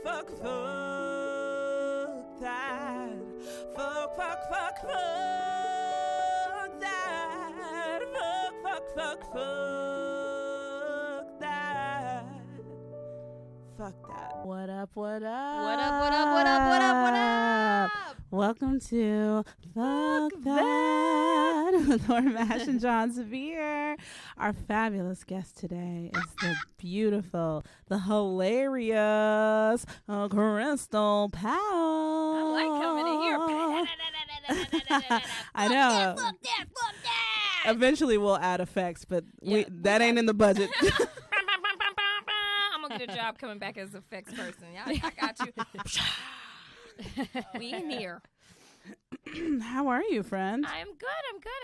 fuck that. Fuck that. Fuck that. Fuck that. What up? What up? Welcome to Fuck That with Mash and John Sabir. Our fabulous guest today is the beautiful, the hilarious Crystal Powell. I like coming in here. I know. Fuck that. Eventually we'll add effects, but that ain't in the budget. I'm going to get a job coming back as an effects person. I got you. We in here. How are you, friend? I'm good.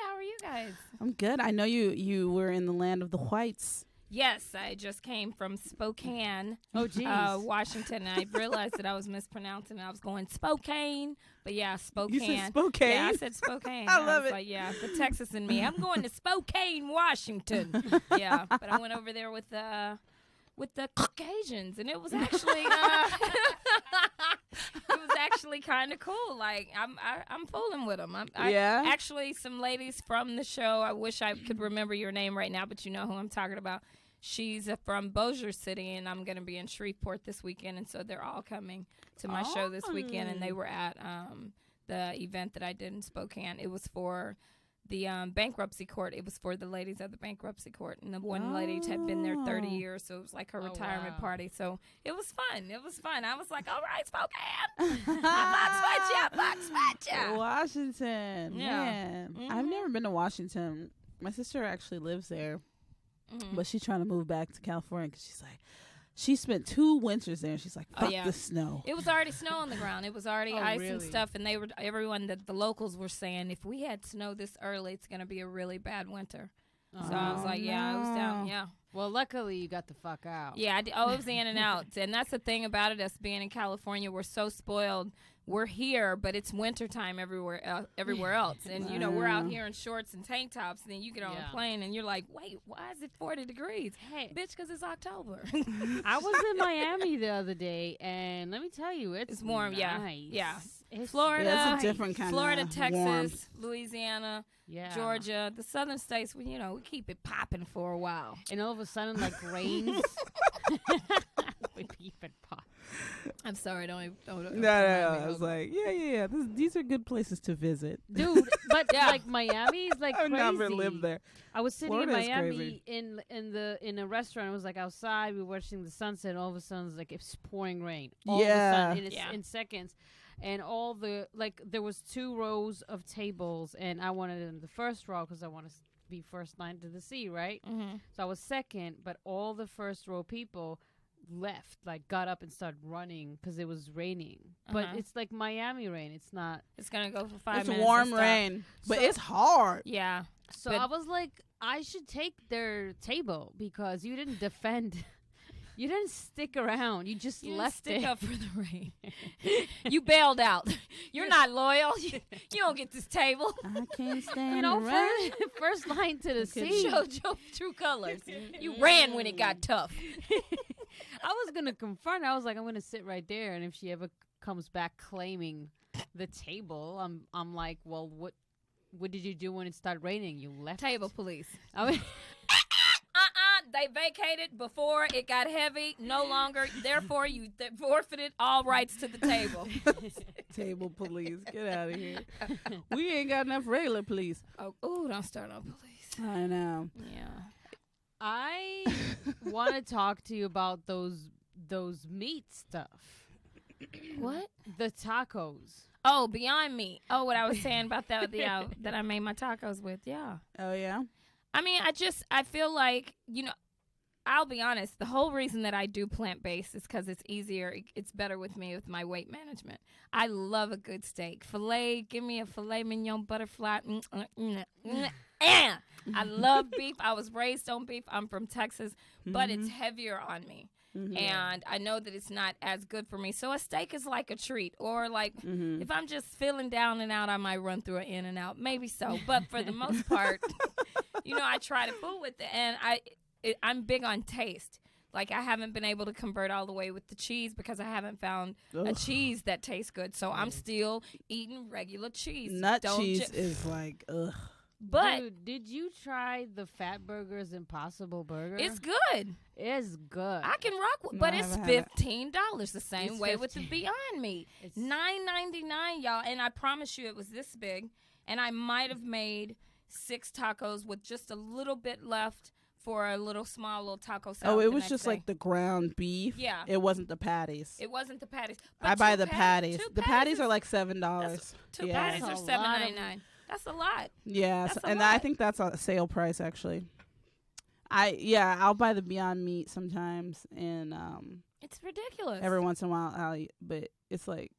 How are you guys? I'm good. I know you were in the land of the whites. Yes, I just came from Spokane, Washington, and I realized that I was mispronouncing it. I was going Spokane, but yeah, Spokane. You said Spokane? Yeah, I said Spokane. I love it. Like, yeah, the Texas in me. I'm going to Spokane, Washington. Yeah, but I went over there with the Caucasians, and it was actually kind of cool. Like I'm fooling with them. Actually, some ladies from the show. I wish I could remember your name right now, but you know who I'm talking about. She's from Bossier City, and I'm going to be in Shreveport this weekend, and so they're all coming to my show this weekend, and they were at the event that I did in Spokane. It was for the bankruptcy court. It was for the ladies of the bankruptcy court, and the one lady had been there 30 years, so it was like her retirement party. So it was fun. I was like, all right, Spokane. Fox fight ya. Washington. Yeah. Man. Mm-hmm. I've never been to Washington. My sister actually lives there, but she's trying to move back to California because she's like, she spent 2 winters there, and she's like, fuck the snow. It was already snow on the ground. It was already ice and stuff, and the locals were saying, if we had snow this early, it's going to be a really bad winter. So I was like, I was down, yeah. Well, luckily you got the fuck out. Yeah, it was in and out. And that's the thing about it, us being in California, we're so spoiled. We're here, but it's wintertime everywhere else. And, we're out here in shorts and tank tops, and then you get on a plane, and you're like, wait, why is it 40 degrees? Hey. Bitch, because it's October. I was in Miami the other day, and let me tell you, it's warm, nice. Yeah. It's Florida, it's a different kind Florida, of Texas, warm. Louisiana, Georgia, the southern states, we keep it popping for a while. And all of a sudden, like, rains. We keep it popping. I'm sorry, don't. No. I was like, yeah. These are good places to visit, dude. But like Miami is like I've crazy. never lived there. I was sitting Florida in Miami crazy. in a restaurant. It was like outside. We were watching the sunset. And all of a sudden, it's like it's pouring rain. All of a sudden, in seconds. And there was 2 rows of tables, and I wanted in the first row because I want to be first line to the sea, right? Mm-hmm. So I was second, but all the first row people left, like got up and started running because it was raining. But it's like Miami rain. It's not. It's gonna go for 5 It's minutes. warm rain, but it's hard. Yeah. So I was like, I should take their table because you didn't defend. You didn't stick around. You just left stick it. up for the rain. You bailed out. You're not loyal. You don't get this table. I can't stand the rain. First line to the sea. Showed your true colors. You ran when it got tough. I was going to confront her. I was like, I'm going to sit right there. And if she ever comes back claiming the table, I'm like, well, what did you do when it started raining? You left. Table police. I mean, they vacated before it got heavy. No longer. Therefore, you forfeited all rights to the table. Table police. Get out of here. We ain't got enough regular police. Oh, don't start on police. I know. Yeah. I want to talk to you about those meat stuff. What? The tacos. Oh, Beyond Meat. Oh, what I was saying about that that I made my tacos with. Yeah. Oh, yeah? I mean, I feel like, I'll be honest. The whole reason that I do plant-based is because it's easier. It's better with me with my weight management. I love a good steak. Filet, give me a filet mignon butterfly. I love beef. I was raised on beef. I'm from Texas, but it's heavier on me. Mm-hmm. And I know that it's not as good for me. So a steak is like a treat. Or like if I'm just feeling down and out, I might run through an In and Out. Maybe so. But for the most part, I try to fool with it. And I'm big on taste. Like, I haven't been able to convert all the way with the cheese because I haven't found a cheese that tastes good. So I'm still eating regular cheese. Nut cheese is like, ugh. But dude, did you try the Fat Burger's Impossible Burger? It's good. It's good. I can rock with, but it's $15. The same It's way 15. with the Beyond Meat. It's $9.99, y'all. And I promise you, it was this big. And I might have made 6 tacos with just a little bit left for a little taco salad. Oh, it was just like the ground beef. Yeah. It wasn't the patties. It wasn't the patties. But I buy the patties. The patties are like $7. Two patties are $7.99. That's a lot. Yeah, and I think that's a sale price actually. I'll buy the Beyond Meat sometimes, and it's ridiculous. Every once in a while, but it's like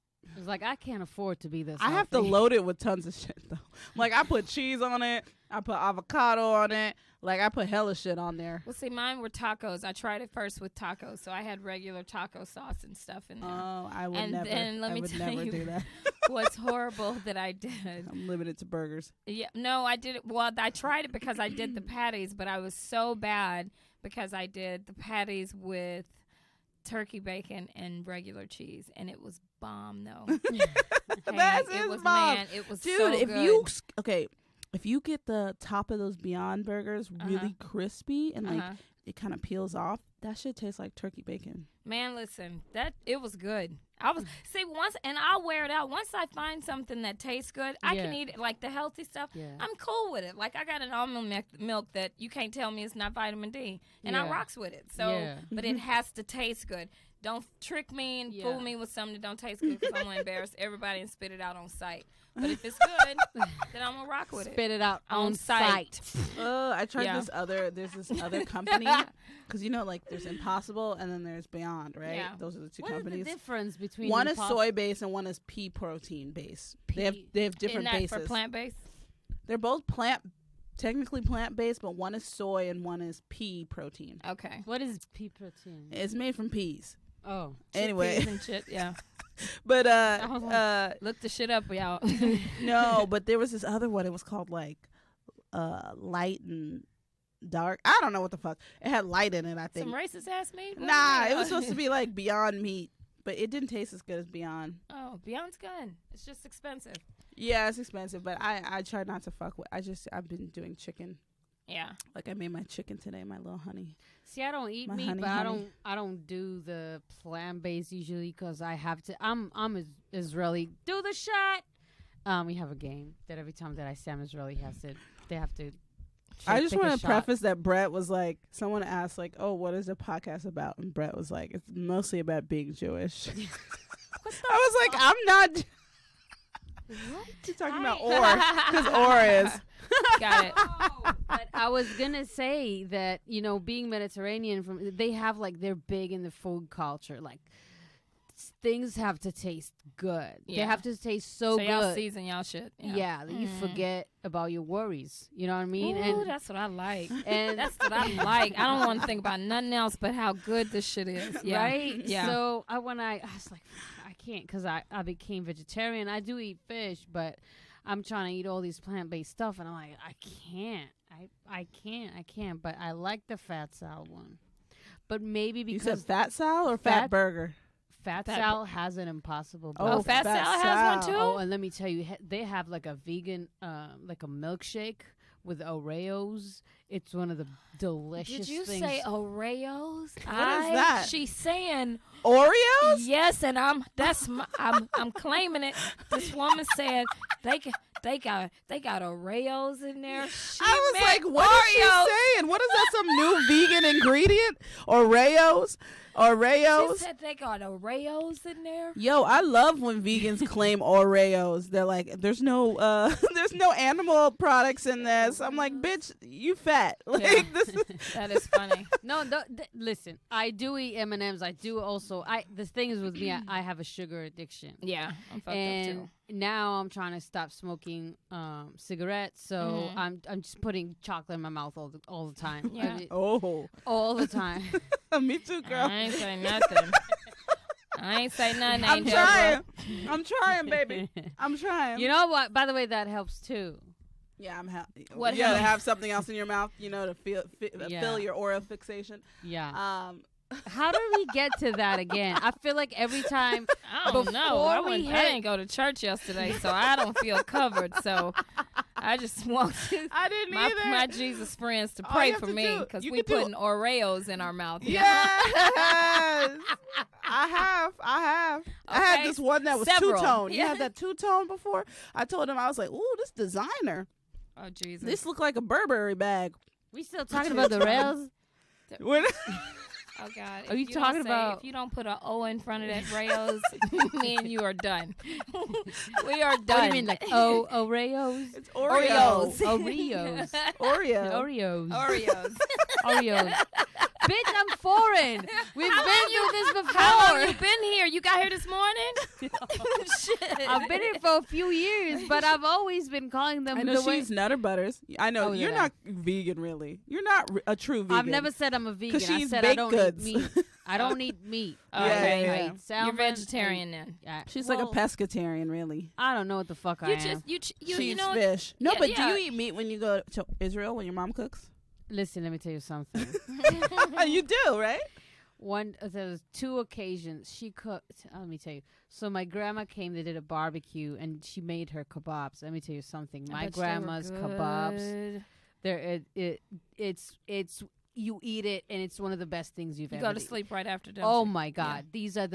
I can't afford to be this. I have to load it with tons of shit though. Like I put cheese on it, I put avocado on it, like I put hella shit on there. Well, see, mine were tacos. I tried it first with tacos, so I had regular taco sauce and stuff in there. Oh, I would never. And let me tell you, do that. what's horrible that I did. I'm limited to burgers. Yeah, no, I did it. Well, I tried it because I did the patties, but I was so bad because I did the patties with turkey bacon and regular cheese, and it was bomb though. It was bomb. Man, it was dude. So good. If you get the top of those Beyond Burgers really crispy and like it kind of peels off, that shit tastes like turkey bacon. Man, listen, it was good. I'll wear it out. Once I find something that tastes good, I can eat it, like the healthy stuff. Yeah. I'm cool with it. Like I got an almond milk that you can't tell me it's not vitamin D, and I rocks with it. So, but it has to taste good. Don't trick me and fool me with something that don't taste good because I'm gonna embarrass everybody and spit it out on sight. But if it's good, then I'm gonna rock with it. Spit it out on sight. I tried there's this other company because like there's Impossible and then there's Beyond, right? Yeah. Those are the two what companies. What is the difference between one is soy based and one is pea protein based? They have different bases. For plant based. They're both technically plant based, but one is soy and one is pea protein. Okay. What is pea protein? It's made from peas. Oh. Anyway. And shit, yeah. But look the shit up, y'all. No, but there was this other one. It was called like light and dark. I don't know what the fuck. It had light in it, I think. Some racist ass meat? Nah, it was supposed to be like Beyond Meat, but it didn't taste as good as Beyond. Oh, Beyond's good. It's just expensive. Yeah, it's expensive, but I try not to fuck with. I've been doing chicken. Yeah. Like I made my chicken today, my little honey. See, I don't eat meat, but I don't do the plant-based usually because I have to. I'm Israeli. Do the shot. We have a game that every time that I say I'm Israeli, they have to. I just want to preface that Brett was like, someone asked like, "Oh, what is the podcast about?" And Brett was like, "It's mostly about being Jewish." I was like, "I'm not." What? You're talking about Or, because Or is. Got it. But I was gonna say that being Mediterranean, they have like they're big in the food culture. Like things have to taste good. Yeah. They have to taste so good. Y'all season y'all shit. Yeah, you forget about your worries. You know what I mean? Ooh, and that's what I like. And that's what I like. I don't want to think about nothing else but how good this shit is. Yeah. Right? Yeah. So I was like, I can't because I became vegetarian. I do eat fish, but I'm trying to eat all these plant-based stuff, and I'm like, I can't. I can't. But I like the Fat Sal one. But maybe because you said Fat Sal or Fat Burger? Fat Sal has an Impossible Burger. Oh, Fat Sal has one too? Oh, and let me tell you, they have like a vegan, like a milkshake with Oreos. It's one of the delicious things. Did you say Oreos? What is that? She's saying Oreos? Yes, and I'm claiming it. This woman said they got Oreos in there. I was like, what is she saying? What is that? Some new vegan ingredient? Oreos? She said they got Oreos in there. Yo, I love when vegans claim Oreos. They're like, there's no animal products in this. I'm like, bitch, you fat. Like that is funny. No, listen, I do eat M&Ms. I do also. The thing is with me, I have a sugar addiction. Yeah, I'm fucked up too. Now I'm trying to stop smoking cigarettes, so I'm just putting chocolate in my mouth all the time. Yeah. All the time. Me too, girl. I ain't say nothing. I'm trying, baby. I'm trying. You know what? By the way, that helps too. Yeah, I'm happy. To have something else in your mouth, to fill your oral fixation. Yeah. How do we get to that again? I feel like every time. I don't know. I didn't go to church yesterday, so I don't feel covered. So I just want I didn't either. My Jesus friends to pray for me because we putting Oreos in our mouth. Yes. I have. I had this one that was two-tone. You had that two-tone before? I told him, I was like, ooh, this designer. Oh, Jesus. This looked like a Burberry bag. We still talking about the rails? Oh, God. Are you talking about... If you don't put an O in front of that Rails, me and you are done. We are done. What do you mean, like Oreos? It's Oreos. Oreos. Oreos. Oreos. Bitch, I'm foreign. We've been through this before. How long you been here? You got here this morning? Shit. I've been here for a few years, but I've always been calling them. I know she's Nutter Butters. I know you're not vegan, really. You're not a true vegan. I've never said I'm a vegan. I said baked I don't goods. eat meat. I don't eat meat. Okay, I eat salmon. You're vegetarian then. She's like a pescatarian, really. I don't know what the fuck I am. She's fish. No, but do you eat meat when you go to Israel when your mom cooks? Listen, let me tell you something. You do, right? There was 2 occasions she cooked. Let me tell you. So my grandma came. They did a barbecue, and she made her kebabs. Let me tell you something. My grandma's kebabs. It's you eat it, and it's one of the best things you've ever. You go to sleep right after dinner. Oh my God, these are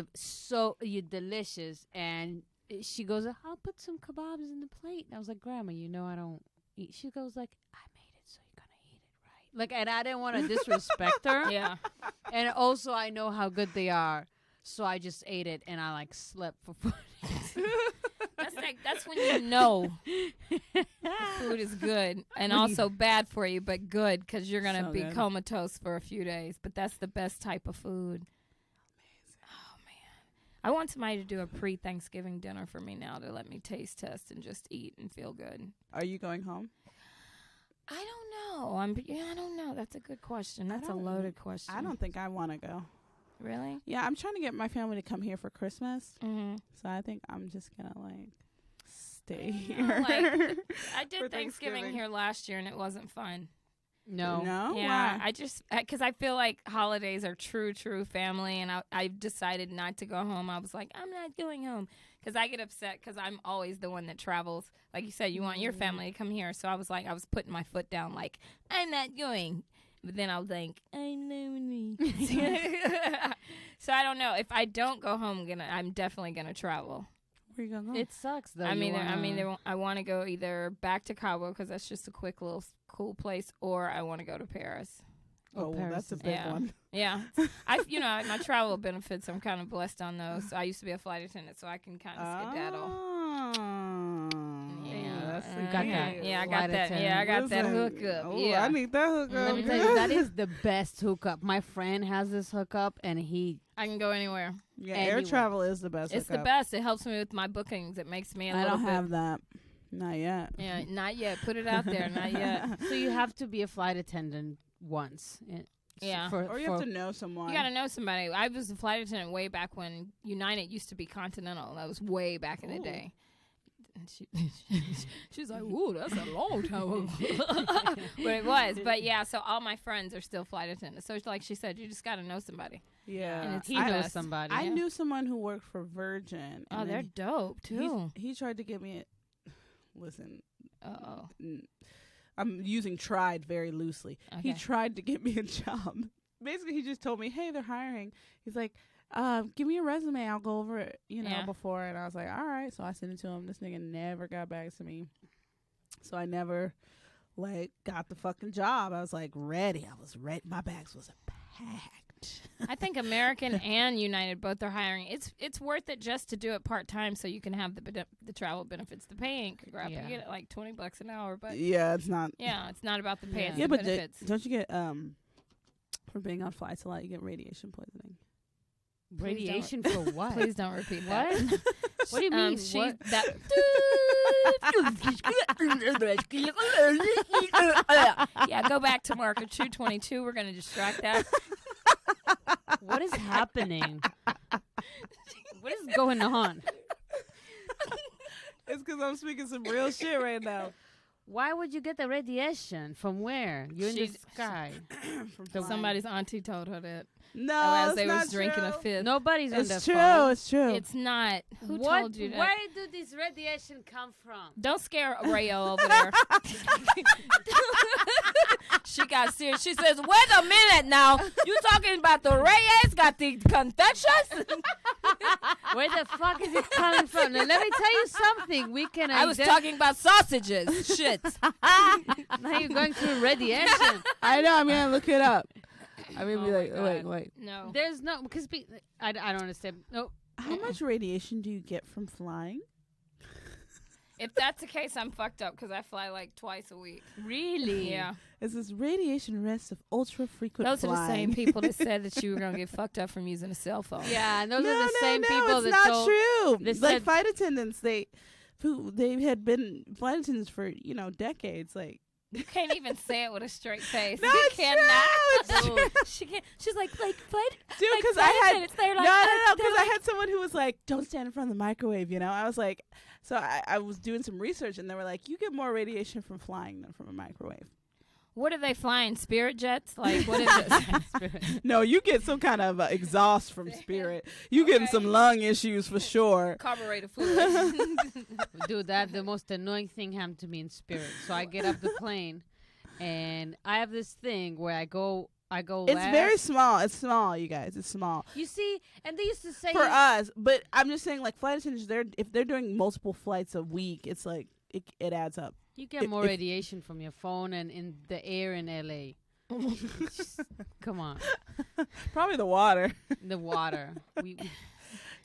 you're delicious. And she goes, I'll put some kebabs in the plate. And I was like, Grandma, I don't eat. She goes like, I made it, so you're gonna eat it, right? Like, and I didn't want to disrespect her. Yeah. And also, I know how good they are, so I just ate it, and I slept for 4 days. That's when you know food is good and also bad for you, but good because you're going to be comatose for a few days. But that's the best type of food. Amazing. Oh, man. I want somebody to do a pre-Thanksgiving dinner for me now to let me taste test and just eat and feel good. Are you going home? I don't know. I don't know. That's a good question. That's a loaded question. I don't think I want to go. Really? Yeah, I'm trying to get my family to come here for Christmas. Mm-hmm. So I think I'm just going to stay here. I did Thanksgiving here last year and it wasn't fun. No. Yeah, why? Because I feel like holidays are true family, and I decided not to go home. I was like, I'm not going home because I get upset because I'm always the one that travels. Like you said, you want your family to come here. So I was putting my foot down like, I'm not going. But then I'll think, I know me. So I don't know. If I don't go home, I'm definitely gonna travel. Where you gonna go? It sucks though. I want to go either back to Cabo because that's just a quick little cool place, or I want to go to Paris. Oh, well, that's a big one. Yeah, my travel benefits. I'm kind of blessed on those. So I used to be a flight attendant, so I can kind of skedaddle. I got that. Yeah, I got that hookup. Oh, yeah, I need that hookup. Let me tell you, that is the best hookup. My friend has this hookup, and I can go anywhere. Yeah, air travel is the best. It's hookup. the best. It helps me with my bookings. It makes me I don't have that. Not yet. Yeah, not yet. Put it out there. Not yet. So you have to be a flight attendant once. Yeah. Or you have to know someone. You got to know somebody. I was a flight attendant way back when United used to be Continental. That was way back in the day. And she's like, ooh, that's a long time ago. But it was. But yeah, so all my friends are still flight attendants. So like she said, you just got to know somebody. Yeah. And he knows somebody. I knew someone who worked for Virgin. Oh, they're dope, too. He tried to get me listen. Uh-oh. I'm using tried very loosely. Okay. He tried to get me a job. Basically, he just told me, hey, they're hiring. He's like, give me your resume. I'll go over it, before. And I was like, all right. So I sent it to him. This nigga never got back to me. So I never, got the fucking job. I was, ready. I was ready. My bags was packed. I think American and United both are hiring. It's worth it just to do it part-time so you can have the travel benefits. The pay ain't crap. You get it $20 an hour. But yeah, it's not. Yeah, it's not about the pay. It's the but benefits. Don't you get, for being on flights a lot, you get radiation poisoning? Radiation for what? Please don't repeat that. What do you mean? Yeah, go back to marker 222. We're going to distract that. What is happening? What is going on? It's because I'm speaking some real shit right now. Why would you get the radiation? From where? You're in the sky. From somebody's auntie told her that. No, as they was drinking a fifth. Nobody's on the phone. It's true. It's not. Who told you that? Where do this radiation come from? Don't scare Rayo over there. She got serious. She says, "Wait a minute now. You talking about the Reyes got the conductions? Where the fuck is it coming from? Now, let me tell you something. I was talking about sausages. Shit. Now you're going through radiation. I know. I'm going to look it up. I mean, be like, wait. No. There's no, because I don't understand. No. How much radiation do you get from flying? If that's the case, I'm fucked up because I fly like twice a week. Really? Yeah. It's this radiation risk of ultra frequent Those flying. are the same people that said that you were going to get fucked up from using a cell phone. Yeah, and those are the same people it's that not true. Like flight attendants, they had been flight attendants for, decades. Like, you can't even say it with a straight face. No, you it's cannot. true. She can't. She's like flight. Dude, because I had because I had someone who was like, "Don't stand in front of the microwave." I was like, so I was doing some research, and they were like, "You get more radiation from flying than from a microwave." What are they flying? Spirit jets? Like, what is it? No, you get some kind of exhaust from Spirit. You getting some lung issues for sure. Carburetor fluid. Dude, the most annoying thing happened to me in Spirit. So I get off the plane, and I have this thing where I go. It's very small. It's small, you guys. It's small. You see, and they used to say for us, but I'm just saying, like flight attendants, if they're doing multiple flights a week, it's like it adds up. You get more radiation from your phone and in the air in LA. Come on. Probably the water. The water.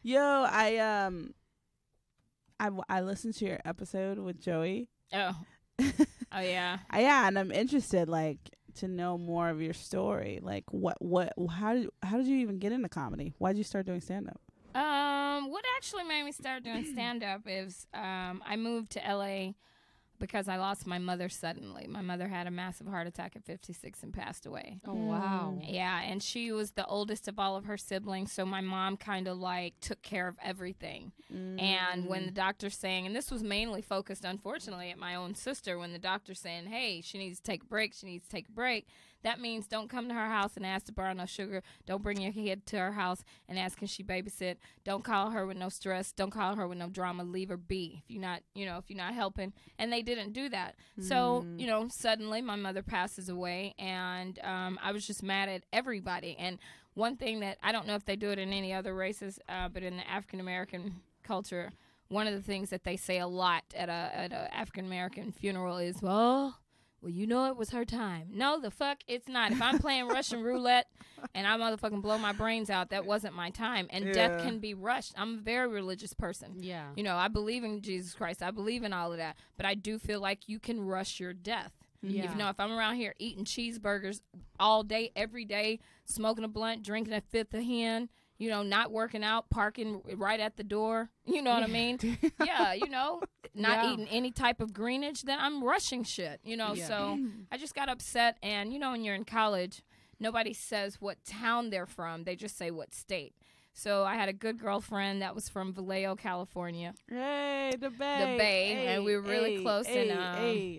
Yo, I listened to your episode with Joey. Oh yeah. Yeah, and I'm interested, like, to know more of your story. Like, how did you even get into comedy? Why did you start doing stand up? What actually made me start doing stand up is I moved to LA because I lost my mother suddenly. My mother had a massive heart attack at 56 and passed away. Oh, wow. Yeah, and she was the oldest of all of her siblings, so my mom kind of like took care of everything. And when the doctor's saying, and this was mainly focused, unfortunately, at my own sister, when the doctor's saying, hey, she needs to take a break, that means don't come to her house and ask to borrow no sugar. Don't bring your kid to her house and ask can she babysit. Don't call her with no stress. Don't call her with no drama. Leave her be if you're not helping. And they didn't do that. So, suddenly my mother passes away, and I was just mad at everybody. And one thing that I don't know if they do it in any other races, but in the African American culture, one of the things that they say a lot at a African American funeral is, well, it was her time. No, the fuck, it's not. If I'm playing Russian roulette and I motherfucking blow my brains out, that wasn't my time. And death can be rushed. I'm a very religious person. Yeah. I believe in Jesus Christ. I believe in all of that. But I do feel like you can rush your death. Yeah. If I'm around here eating cheeseburgers all day, every day, smoking a blunt, drinking a fifth of hen, not working out, parking right at the door. You know what I mean? Yeah, not eating any type of greenage, then I'm rushing shit, So I just got upset. And, when you're in college, nobody says what town they're from. They just say what state. So I had a good girlfriend that was from Vallejo, California. Hey, the Bay. The Bay. And we were really close.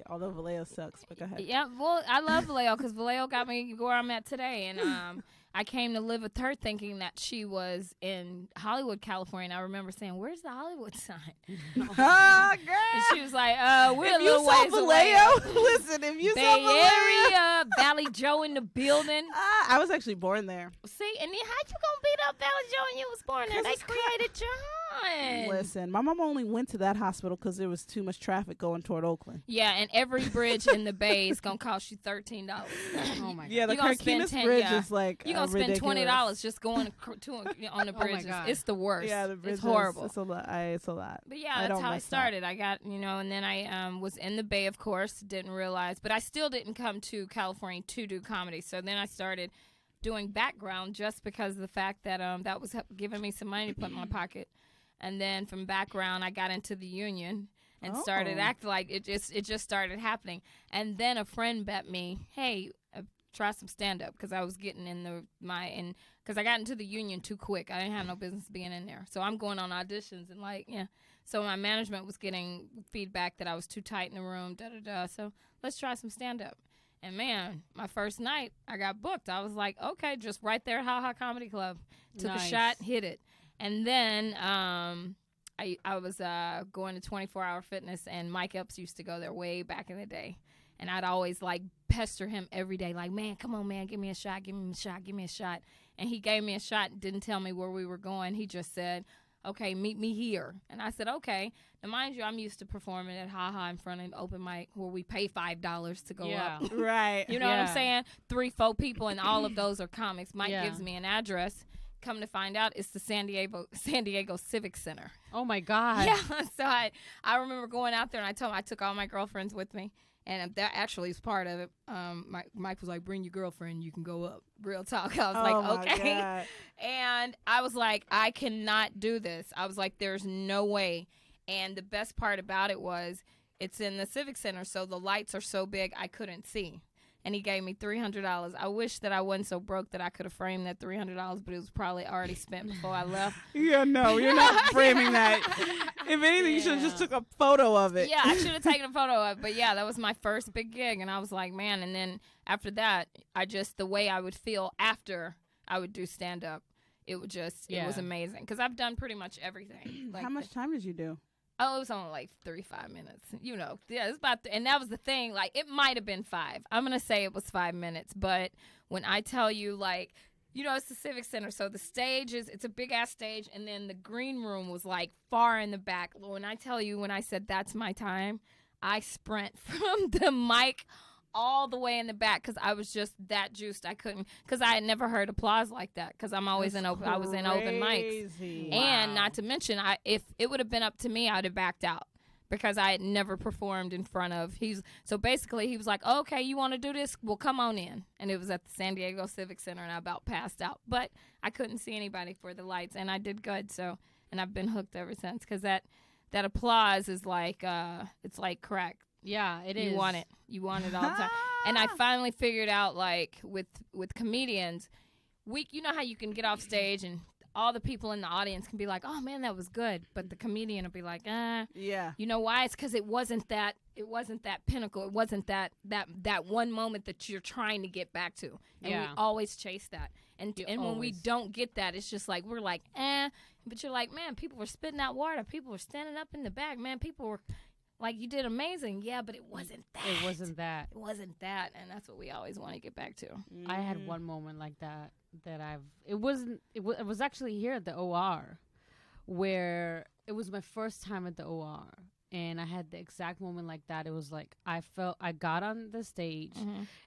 Although Vallejo sucks, but go ahead. Yeah, well, I love Vallejo because Vallejo got me where I'm at today. And I came to live with her thinking that she was in Hollywood, California. And I remember saying, where's the Hollywood sign? Oh, girl. And she was like, we're a little ways away. Listen, if you Bay saw Vallejo. Area, Valley Joe in the building. I was actually born there. See, and then how'd you gonna beat up Valley Joe when you was born there? They created Jihan. Listen, my mom only went to that hospital because there was too much traffic going toward Oakland. Yeah, and every bridge in the Bay is gonna cost you $13. Oh my god! Yeah, the Carquinez Bridge is like you're gonna spend $20 just going on the bridges. It's the worst. Yeah, the bridges. It's horrible. It's a lot. But yeah, that's how I started. I got and then I was in the Bay, of course. Didn't realize, but I still didn't come to California to do comedy. So then I started doing background just because of the fact that that was giving me some money to put in my pocket. And then from background, I got into the union and started acting like it just started happening. And then a friend bet me, hey, try some stand-up because I was getting because I got into the union too quick. I didn't have no business being in there. So I'm going on auditions and So my management was getting feedback that I was too tight in the room, So let's try some stand-up. And, man, my first night, I got booked. I was like, okay, just right there at Ha Ha Comedy Club. Took a shot, hit it. And then I was going to 24 Hour Fitness, and Mike Epps used to go there way back in the day. And I'd always, like, pester him every day, like, man, come on, man, give me a shot, give me a shot, give me a shot. And he gave me a shot, didn't tell me where we were going. He just said, okay, meet me here. And I said, okay. Now, mind you, I'm used to performing at Ha Ha in front of an open mic where we pay $5 to go up. Right. You know what I'm saying? 3-4 people, and all of those are comics. Mike gives me an address. Come to find out, it's the San Diego Civic Center. Oh, my God. Yeah. So I remember going out there, and I told him I took all my girlfriends with me. And that actually is part of it. Mike was like, bring your girlfriend, you can go up. Real talk. I was like, okay. God. And I was like, I cannot do this. I was like, there's no way. And the best part about it was it's in the Civic Center, so the lights are so big I couldn't see. And he gave me $300. I wish that I wasn't so broke that I could have framed that $300, but it was probably already spent before I left. Yeah, no, you're not framing that. If anything, you should have just took a photo of it. Yeah, I should have taken a photo of it. But, yeah, that was my first big gig. And I was like, man. And then after that, the way I would feel after I would do stand-up, it would just, it was amazing. Because I've done pretty much everything. Like, how much time did you do? Oh, it was only like 35 minutes. You know, yeah, it's about, and that was the thing. Like, it might have been 5. I'm going to say it was 5 minutes. But when I tell you, like, you know, it's the Civic Center. So the stage it's a big ass stage. And then the green room was like far in the back. When I tell you, when I said that's my time, I sprint from the mic all the way in the back because I was just that juiced. I couldn't, because I had never heard applause like that because I'm always I was in open mics. Wow. And not to mention, if it would have been up to me, I'd have backed out because I had never performed in front of, so basically he was like, oh, okay, you want to do this? Well, come on in. And it was at the San Diego Civic Center, and I about passed out. But I couldn't see anybody for the lights, and I did good. So, and I've been hooked ever since because that applause is like, it's like crack. Yeah, it is. You want it. You want it all the time. And I finally figured out, like, with comedians, you know how you can get off stage and all the people in the audience can be like, oh, man, that was good. But the comedian will be like, yeah. You know why? It's because it wasn't that pinnacle. It wasn't that one moment that you're trying to get back to. And we always chase that. And when we don't get that, it's just like, we're like, But you're like, man, people were spitting out water. People were standing up in the back. Man, people were like, you did amazing. Yeah, but it wasn't that. It wasn't that. It wasn't that. And that's what we always want to get back to. Mm-hmm. I had one moment like that it was actually here at the OR where it was my first time at the OR. And I had the exact moment like that. It was like I got on the stage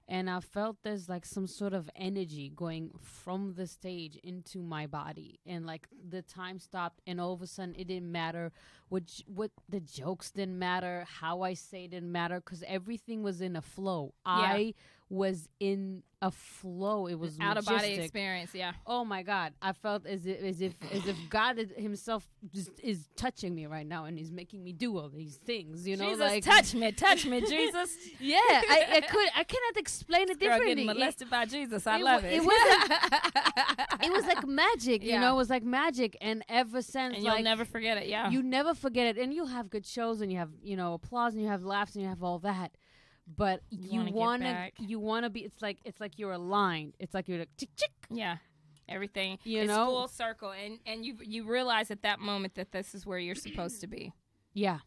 and I felt there's like some sort of energy going from the stage into my body. And like the time stopped and all of a sudden it didn't matter what the jokes didn't matter, how I say it didn't matter because everything was in a flow. Yeah. I was in a flow. It was out of body experience. Yeah. Oh my God! I felt as if God himself just is touching me right now, and he's making me do all these things. You know, Jesus, like touch me, Jesus. Yeah, I cannot explain it differently. Getting molested by Jesus. I love it. It was like magic. You know, it was like magic, and ever since, and you'll never forget it. Yeah, you never forget it, and you'll have good shows, and you have applause, and you have laughs, and you have all that. But you wanna be. It's like you're aligned. It's like you're like chick chick. Yeah, everything. It's full circle, and you realize at that moment that this is where you're supposed to be. Yeah.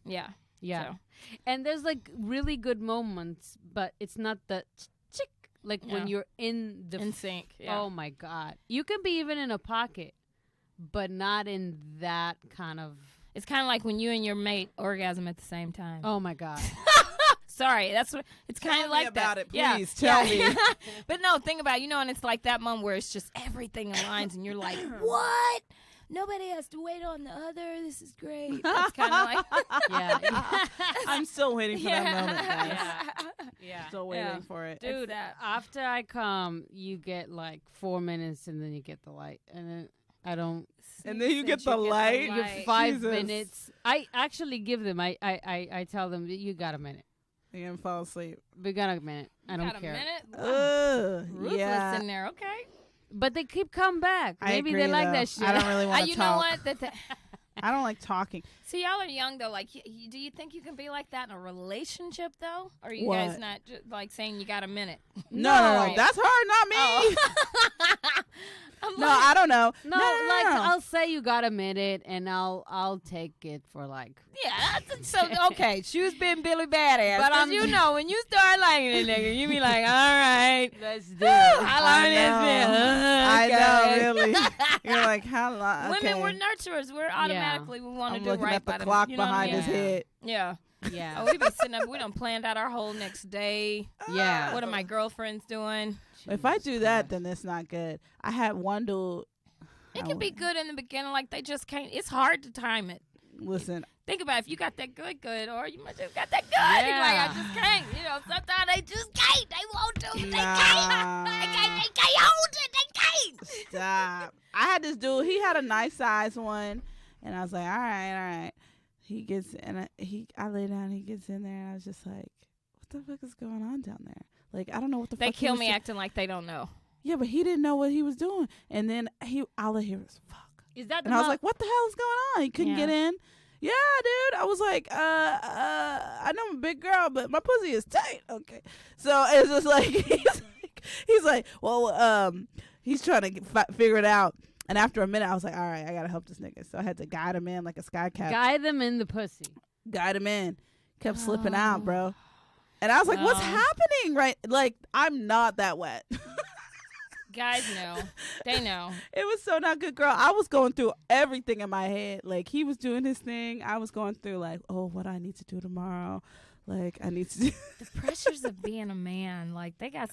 So. And there's like really good moments, but it's not the chick like when you're in sync. Yeah. Oh my God, you can be even in a pocket, but not in that kind of. It's kind of like when you and your mate orgasm at the same time. Oh my God. Sorry, that's what it's kind of like. Tell me about that. it, please. Tell me. But no, think about it, and it's like that moment where it's just everything aligns, and you're like, what? Nobody has to wait on the other. This is great. That's kind of like, yeah. I'm still waiting for that moment, guys. Yeah. Still waiting for it. Do that. After I come, you get like 4 minutes, and then you get the light, and then I don't. And then you get the light. You get 5 minutes. I actually give them. I tell them you got a minute. You're gonna fall asleep. We got a minute. I don't care. Got a minute? Ruthless in there. Okay. But they keep coming back. Maybe agree, they like though. that shit. I don't really want to You talk. know what? I don't like talking. See, y'all are young though. Like, do you think you can be like that in a relationship though? Or are you guys not just, like saying you got a minute? No, that's her, not me. Oh. No, I don't know. No, like I'll say you got a minute, and I'll take it for like. Yeah, so okay. She was being Billy Badass, but you know when you start liking a nigga, you be like, all right, let's do it. How long is it? I know, really. You're like, how long? Okay. Women, we're nurturers. We're automatically we want to do right by them. the clock You know behind his head. Yeah. Yeah. Oh, we be sitting up. We done planned out our whole next day. Yeah. What are my girlfriends doing? If I do that, then it's not good. I had one dude. It can be good in the beginning, like they just can't. It's hard to time it. Listen. Think about if you got that good, or you must have got that good. Yeah. Like, I just can't. You know, sometimes they just can't. They won't do it. They can't. They can't hold it. They can't. Stop. I had this dude. He had a nice size one, and I was like, all right. He gets and I lay down. He gets in there, and I was just like, what the fuck is going on down there? Like, I don't know what the fuck. They kill me acting like they don't know. Yeah, but he didn't know what he was doing, and then all I hear was fuck. Is that? And I was like, what the hell is going on? He couldn't get in. Yeah, dude. I was like, I know I'm a big girl, but my pussy is tight. Okay, so it's just like he's like, well, he's trying to figure it out. And after a minute, I was like, all right, I gotta help this nigga. So I had to guide him in like a sky cat. Guide them in the pussy. Guide him in. Kept slipping out, bro. And I was like, what's happening? Right? Like, I'm not that wet. Guys know. They know. It was so not good, girl. I was going through everything in my head. Like, he was doing his thing. I was going through, like, oh, what I need to do tomorrow. Like, I need to do. The pressures of being a man. Like, they got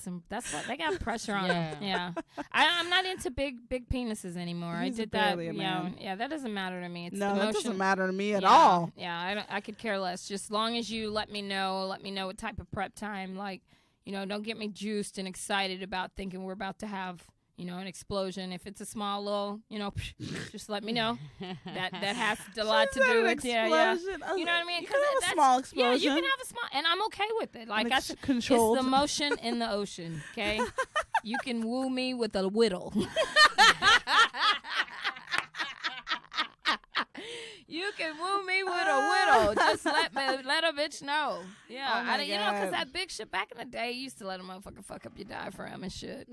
they got pressure on them. Yeah. I'm not into big penises anymore. He's I did that. Yeah, that doesn't matter to me. It's no, that doesn't matter to me at all. Yeah, I could care less. Just as long as you let me know what type of prep time. Like, you know, don't get me juiced and excited about thinking we're about to have, you know, an explosion. If it's a small little, you know, just let me know. That has a lot to do with yeah. You know what I mean? You can have a small explosion. Yeah, you can have a small, and I'm okay with it. Like it's the motion in the ocean. Okay, you can woo me with a whittle. You can woo me with a whittle. Just let a bitch know. Yeah, you know, because that big shit back in the day, you used to let a motherfucker fuck up your diaphragm and shit.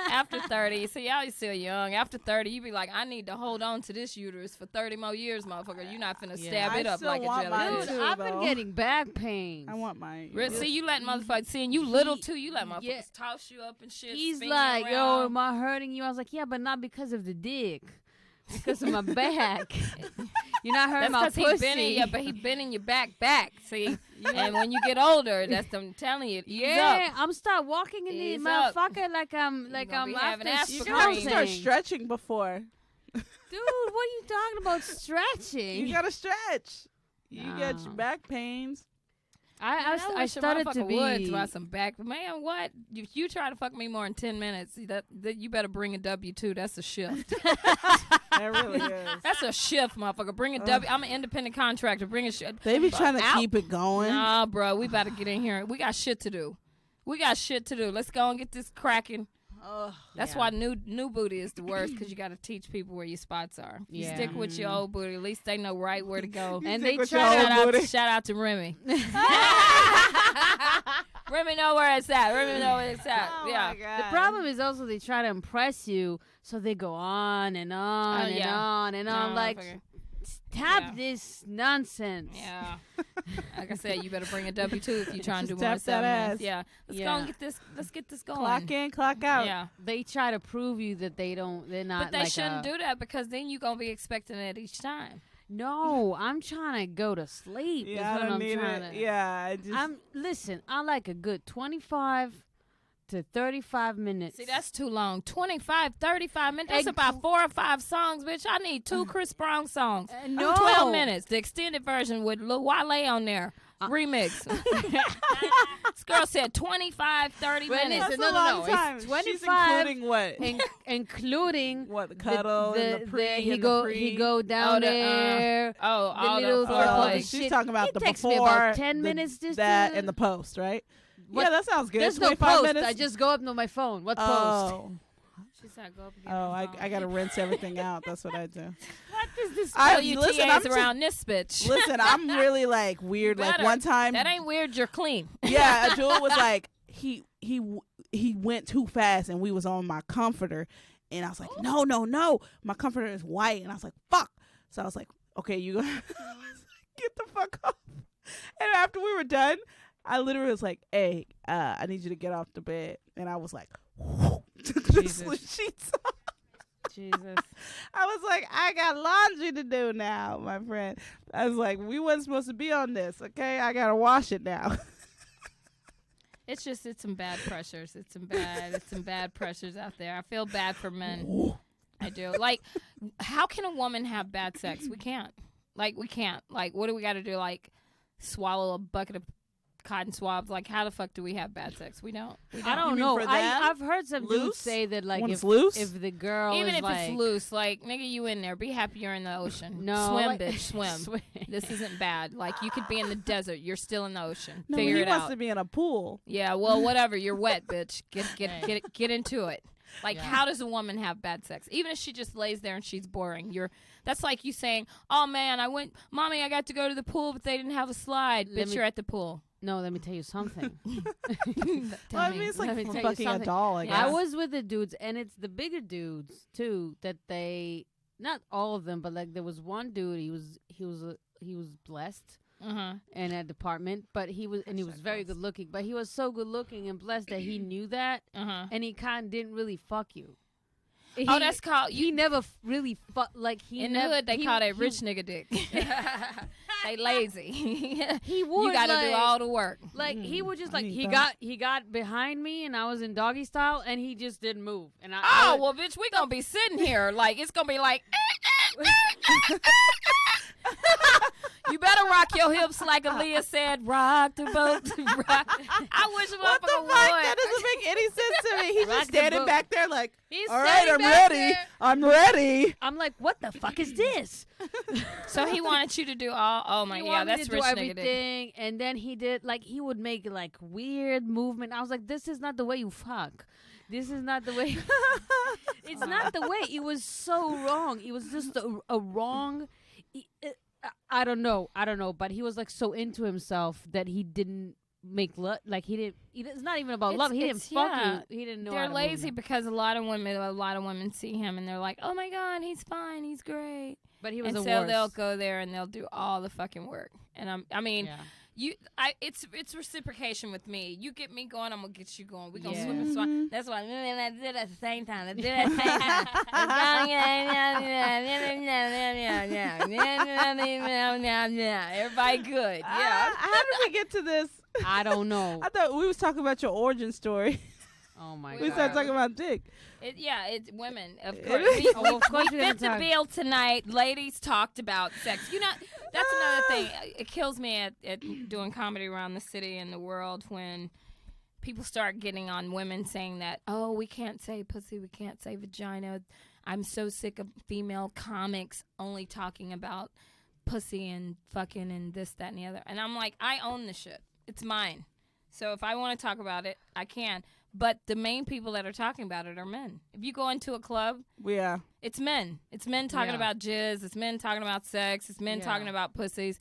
After 30, so y'all still young. After 30, you be like, I need to hold on to this uterus for 30 more years, motherfucker. You're not finna stab it up like a jelly. Dude, I've been getting back pains. I want mine. See, you let motherfuckers, seeing you little too, you let motherfuckers toss you up and shit. He's like, yo, am I hurting you? I was like, yeah, but not because of the dick. Because of my back. You're not hurting my pussy. But he bending your back, see? And when you get older, I'm telling you, I'm start walking in the motherfucker like I'm having aspirin. You gotta start stretching before. Dude, what are you talking about stretching? You gotta stretch. You get your back pains. I started to be about some back. Man, what? If you try to fuck me more than 10 minutes, that you better bring a W-2. That's a shift. That really is. That's a shift, motherfucker. Bring a W. I'm an independent contractor. Bring a shift. They be trying to keep it going. Nah, bro. We about to get in here. We got shit to do. Let's go and get this cracking. That's why new booty is the worst, because you got to teach people where your spots are. You stick with your old booty, at least they know right where to go. And they shout out to Remy. Remy know where it's at. Oh yeah. The problem is also they try to impress you, so they go on and on and on and on. Like, stop this nonsense. Yeah. Like I said, you better bring a W-2 if you're trying to do more than 7 minutes. Yeah. Let's go and get this going. Clock in, clock out. Yeah. They try to prove you that they're not. But they shouldn't do that, because then you're going to be expecting it each time. No, I'm trying to go to sleep. Yeah, I don't need it. Yeah, listen, I like a good 25 to 35 minutes. See, that's too long. 25, 35 minutes. That's about 4 or 5 songs, bitch. I need 2 Chris Brown songs. No. 12 minutes. The extended version with Lil Wale on there. Remix. This girl said 25, 30 minutes. That's a long time. It's 25. She's including what? Including what? The cuddle and the pre and the pre. He go down there. The little she's talking about the takes before. Me about 10 minutes just that and the post, right? Yeah, that sounds good. There's no post. Minutes. I just go up to my phone. What's post? She said, "Go up and get I gotta rinse everything out. That's what I do. What is this? I'm around this bitch. Listen, I'm really like weird. Like one time, that ain't weird. You're clean. Yeah, Jewel was like he went too fast, and we was on my comforter, and I was like, no, my comforter is white, and I was like, fuck. So I was like, okay, you gonna get the fuck off. And after we were done, I literally was like, hey, I need you to get off the bed, and I was like, took the sheets off. Jesus. I was like, I got laundry to do now, my friend. I was like, we wasn't supposed to be on this, okay? I gotta wash it now. It's some bad pressures. It's some bad pressures out there. I feel bad for men. I do. Like, how can a woman have bad sex? We can't. Like, we can't. Like, what do we got to do? Like, swallow a bucket of cotton swabs? Like, how the fuck do we have bad sex? We don't. I don't know. I've heard some dudes say that, like, if the girl even is if like, it's loose, like, nigga, you in there. Be happy you're in the ocean. No, swim, like, bitch, swim. This isn't bad. Like, you could be in the desert. You're still in the ocean. No, Figure it out. He wants to be in a pool. Yeah, well, whatever. You're wet, bitch. Get into it. Like, how does a woman have bad sex? Even if she just lays there and she's boring. That's like you saying, oh, man, Mommy, I got to go to the pool, but they didn't have a slide. Bitch, you're at the pool. No, let me tell you something. I mean, it's like fucking a doll, I guess. I was with the dudes, and it's the bigger dudes, too, that they, not all of them, but, like, there was one dude, he was blessed. In a department, but he was very good looking. But he was so good looking and blessed that he knew that, and he kind of didn't really fuck you. That's called. He never really like he. In the hood, they call that rich nigga dick. They lazy. He would. You got to do all the work. Like he would just like he got behind me, and I was in doggy style, and he just didn't move. And well, bitch, we gonna be sitting here like it's gonna be like. You better rock your hips like Aaliyah said. Rock the boat. Rock. I wish what the fuck? would. That doesn't make any sense to me. He's just standing back there like, he's all right, I'm ready. There. I'm ready. I'm like, what the fuck is this? So he wanted you to do all. Oh my god, that's rich nigga dick. And then he did like he would make like weird movement. I was like, this is not the way you fuck. This is not the way. It's not the way. It was so wrong. It was just a wrong. I don't know, but he was like so into himself that he didn't make love. Like he didn't. It's not even about love. He didn't fuck you. He didn't know. They're lazy because a lot of women see him and they're like, oh my god, he's fine, he's great. But he was and the so worst. They'll go there and they'll do all the fucking work. And it's reciprocation with me. You get me going, I'm gonna get you going. We gonna swim and swim. That's why I did it at the same time. I did it at the same time. Everybody good. Yeah. How did we get to this? I don't know. I thought we was talking about your origin story. Oh my god. We started talking about dick. It's women. Of course. We fit the bill tonight. Ladies talked about sex. That's another thing. It kills me at doing comedy around the city and the world when people start getting on women saying that, oh, we can't say pussy, we can't say vagina. I'm so sick of female comics only talking about pussy and fucking and this, that, and the other. And I'm like, I own the shit. It's mine. So if I want to talk about it, I can. But the main people that are talking about it are men. If you go into a club, it's men. It's men talking about jizz. It's men talking about sex. It's men talking about pussies.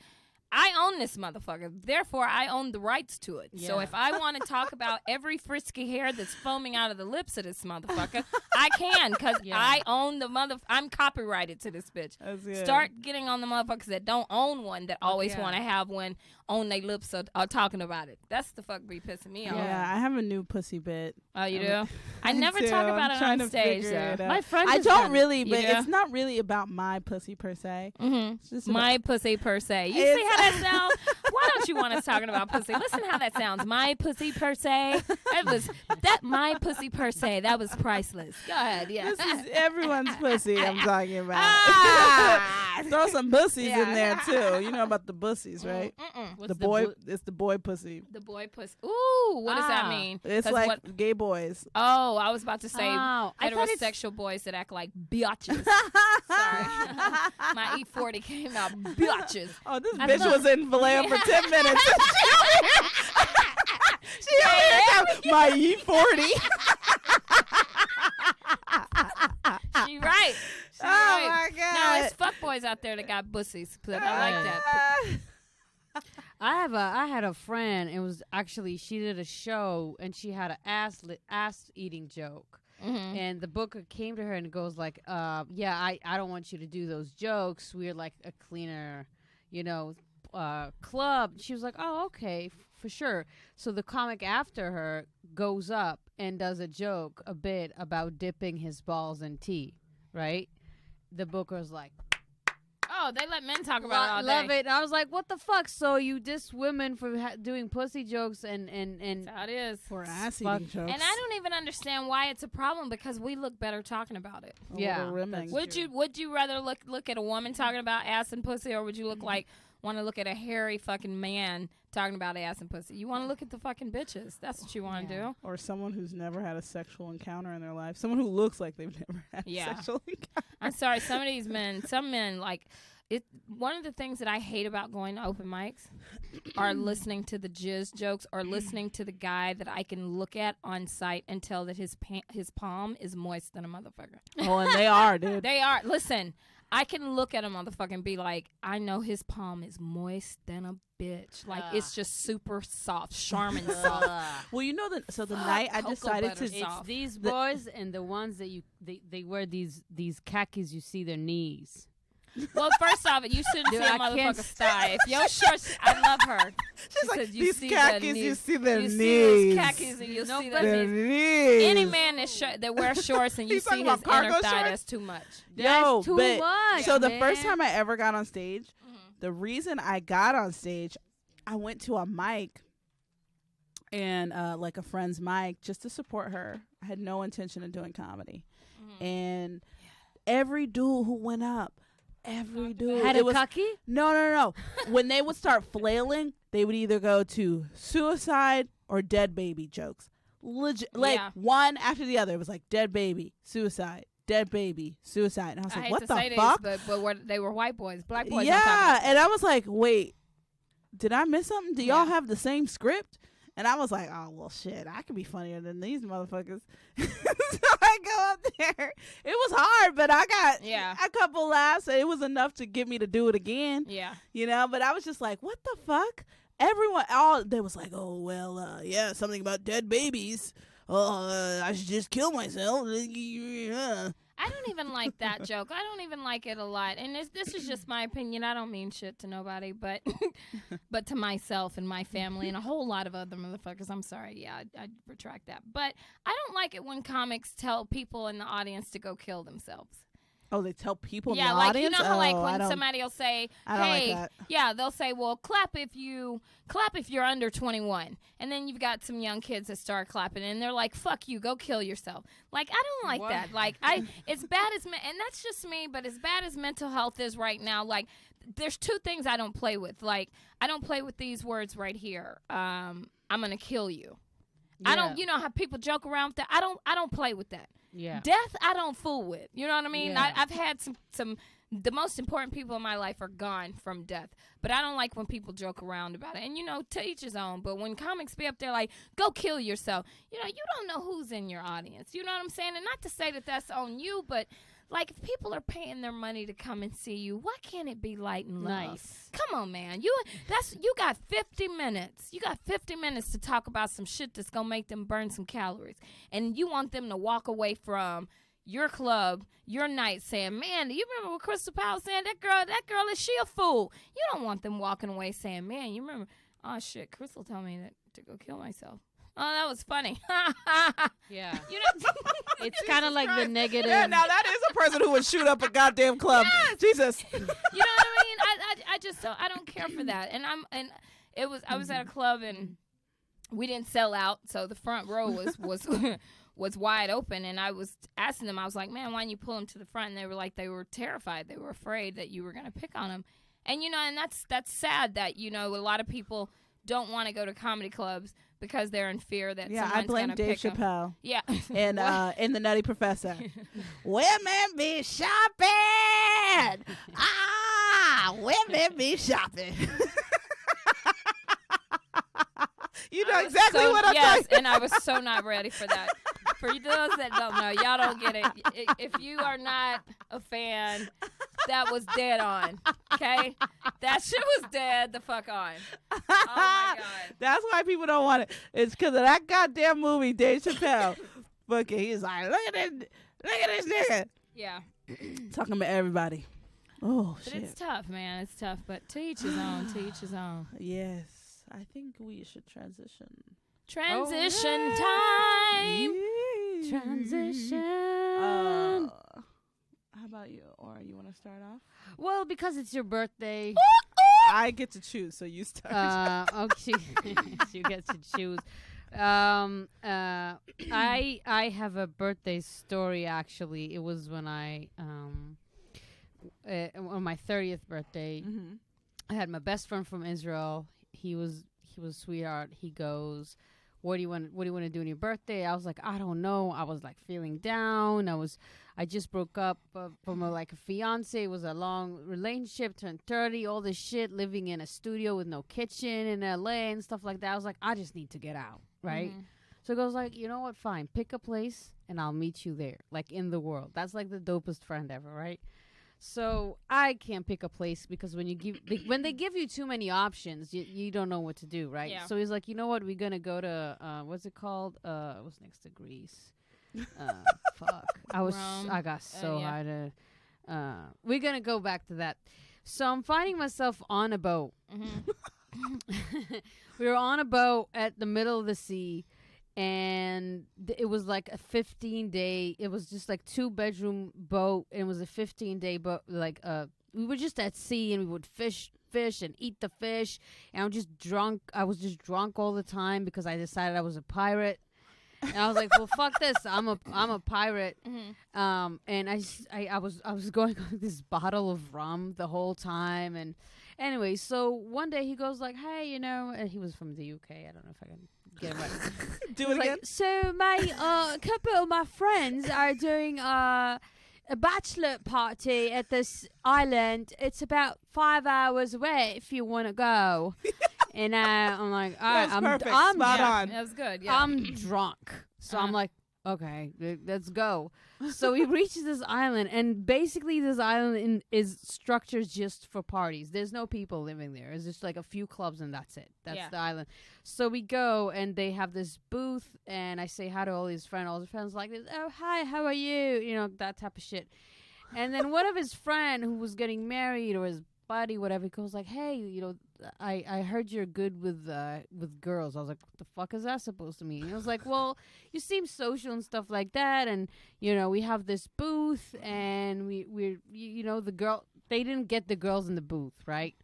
I own this motherfucker. Therefore, I own the rights to it. Yeah. So if I want to talk about every frisky hair that's foaming out of the lips of this motherfucker, I can because I own the I'm copyrighted to this bitch. Start getting on the motherfuckers that don't own one that always want to have one on their lips are talking about it. That's the fuck be pissing me off. Yeah, I have a new pussy bit. Oh, you do? I never talk about it on stage, though. My friend I don't really, but it's not really about my pussy per se. Mm-hmm. It's just my pussy per se. You see how that sounds? Why don't you want us talking about pussy? Listen how that sounds. My pussy per se. My pussy per se. That was priceless. Go ahead. Yeah. This is everyone's pussy I'm talking about. Throw some bussies in there too. You know about the bussies, right? It's the boy pussy. The boy pussy. Ooh, what does that mean? It's like gay boys. Oh, I was about to say heterosexual boys that act like biatches. Sorry. My E40 came out biatches. Oh, this bitch was in Vallejo for 10 minutes. She my E40. right. She's right. My God. No, there's fuckboys out there that got bussies. But I like that. I had a friend. It was actually, she did a show and she had an ass eating joke. Mm-hmm. And the booker came to her and goes like, I don't want you to do those jokes. We're like a cleaner, club. She was like, oh, okay, for sure. So the comic after her goes up and does a bit about dipping his balls in tea, right? The booker's like, oh, they let men talk about it all day. Love it. I was like, what the fuck? So you diss women for doing pussy jokes and that's how it is. For ass eating jokes. And I don't even understand why it's a problem because we look better talking about it. Yeah. Would you rather look at a woman talking about ass and pussy, or would you want to look at a hairy fucking man talking about ass and pussy? You want to look at the fucking bitches. That's what you want to do. Or someone who's never had a sexual encounter in their life. Someone who looks like they've never had a sexual encounter. I'm sorry. Some men, like, it. One of the things that I hate about going to open mics are listening to the jizz jokes or listening to the guy that I can look at on site and tell that his palm is moist than a motherfucker. Oh, and they are, dude. They are. Listen. I can look at a motherfucker and be like, I know his palm is moist than a bitch. Like, it's just super soft, Charmin soft. Well, the night I decided to... It's these boys and the ones that they wear these khakis, you see their knees. Well, first off, you shouldn't see a motherfucker's thigh. If your shorts, I love her. She's like, said, these khakis, you see their knees. You see those khakis and you see their knees. Any man that wears shorts and you see his inner thigh, that's too much. That's too much. So the first time I ever got on stage, the reason I got on stage, I went to a mic and like a friend's mic just to support her. I had no intention of doing comedy. And every dude who went up, every dude had a cocky? No. When they would start flailing, they would either go to suicide or dead baby jokes. Legit, one after the other. It was like dead baby, suicide, dead baby, suicide. And I was like, what the fuck? But they were white boys, black boys. Yeah, and I was like, wait, did I miss something? Do y'all have the same script? And I was like, oh, well, shit, I could be funnier than these motherfuckers. So I go up there. It was hard, but I got a couple laughs. It was enough to get me to do it again. Yeah. But I was just like, what the fuck? They was like, oh, well, something about dead babies. I should just kill myself. I don't even like that joke. I don't even like it a lot. And this is just my opinion. I don't mean shit to nobody, but but to myself and my family and a whole lot of other motherfuckers. I'm sorry. Yeah, I retract that. But I don't like it when comics tell people in the audience to go kill themselves. Oh, they tell people in the like, audience? You know how like when somebody will say, hey, like they'll say, well, clap if you're under 21. And then you've got some young kids that start clapping and they're like, fuck you, go kill yourself. Like, I don't like that. Like, it's bad as, and that's just me, but as bad as mental health is right now, like, there's two things I don't play with. Like, I don't play with these words right here. I'm going to kill you. Yeah. I don't, how people joke around with that. I don't play with that. Yeah. Death, I don't fool with. You know what I mean? Yeah. I've had some. The most important people in my life are gone from death. But I don't like when people joke around about it. And, to each his own. But when comics be up there like, go kill yourself, you don't know who's in your audience. You know what I'm saying? And not to say that that's on you, but, like, if people are paying their money to come and see you, why can't it be light and love? Nice. Come on, man. You got 50 minutes. You got 50 minutes to talk about some shit that's going to make them burn some calories. And you want them to walk away from your club, your night saying, man, do you remember what Crystal Powell saying? That girl, is she a fool? You don't want them walking away saying, man, you remember, oh, shit, Crystal told me to go kill myself. Oh, that was funny. Yeah. It's kind of like the negative. Yeah, now that is a person who would shoot up a goddamn club. Yes. Jesus. You know what I mean? I just don't, I don't care for that. And I was at a club and we didn't sell out, so the front row was wide open, and I was asking them, I was like, man, why didn't you pull them to the front? And they were like, they were terrified. They were afraid that you were going to pick on them. And, and that's sad that, a lot of people don't want to go to comedy clubs because they're in fear that someone's going to pick them. Yeah, I blame Dave Chappelle. Yeah. And in The Nutty Professor. Women be shopping! Women be shopping. You know exactly what I'm talking about. And I was so not ready for that. For those that don't know, y'all don't get it. If you are not a fan, that was dead on. Okay? That shit was dead the fuck on. Oh, my God. That's why people don't want it. It's because of that goddamn movie, Dave Chappelle. Fucking, he's like, look at this nigga. Yeah. Talking about everybody. Oh, but shit. It's tough, man. It's tough. But to each his own. To each his own. Yes. I think we should transition. Transition time. Transition. How about you? Or you want to start off? Well, because it's your birthday. I get to choose, so you start. Okay. You get to choose. I have a birthday story, actually. It was when on my 30th birthday. Mm-hmm. I had my best friend from Israel. He was a sweetheart. He goes, what do you want to do on your birthday? I was like, I don't know. I was like feeling down. I just broke up from a fiance. It was a long relationship, turned 30, all this shit, living in a studio with no kitchen in LA and stuff like that. I was like, I just need to get out, right? Mm-hmm. So he goes like, you know what, fine, pick a place and I'll meet you there, like in the world. That's like the dopest friend ever, right? So I can't pick a place because when they give you too many options, you don't know what to do, right? Yeah. So he's like, you know what, we're gonna go to what's it called? What's next to Greece? Fuck. I got so hard. We're gonna go back to that. So I'm finding myself on a boat. Mm-hmm. We were on a boat at the middle of the sea. And it was like a 15-day. It was just like 2-bedroom boat. And it was a 15-day boat. We were just at sea and we would fish and eat the fish. And I'm just drunk. I was just drunk all the time because I decided I was a pirate. And I was like, well, fuck this. I'm a pirate. Mm-hmm. And I was going on this bottle of rum the whole time. And anyway, so one day he goes like, hey, and he was from the UK. I don't know if I can get it right. Do it again. Like, so a couple of my friends are doing a bachelor party at this island. It's about 5 hours away if you want to go. And I'm like, all right, I'm spot on. That was good. Yeah. I'm drunk. So I'm like, okay, let's go. So we reach this island, and basically this island is structured just for parties. There's no people living there. It's just like a few clubs, and that's it. That's the island. So we go, and they have this booth, and I say hi to all his friends. All his friends like this. Oh, hi, how are you? That type of shit. And then one of his friend who was getting married, or his buddy, whatever, he goes like, hey, I heard you're good with girls. I was like, what the fuck is that supposed to mean? And I was like, well, you seem social and stuff like that, and we have this booth, and we're the girl. They didn't get the girls in the booth, right?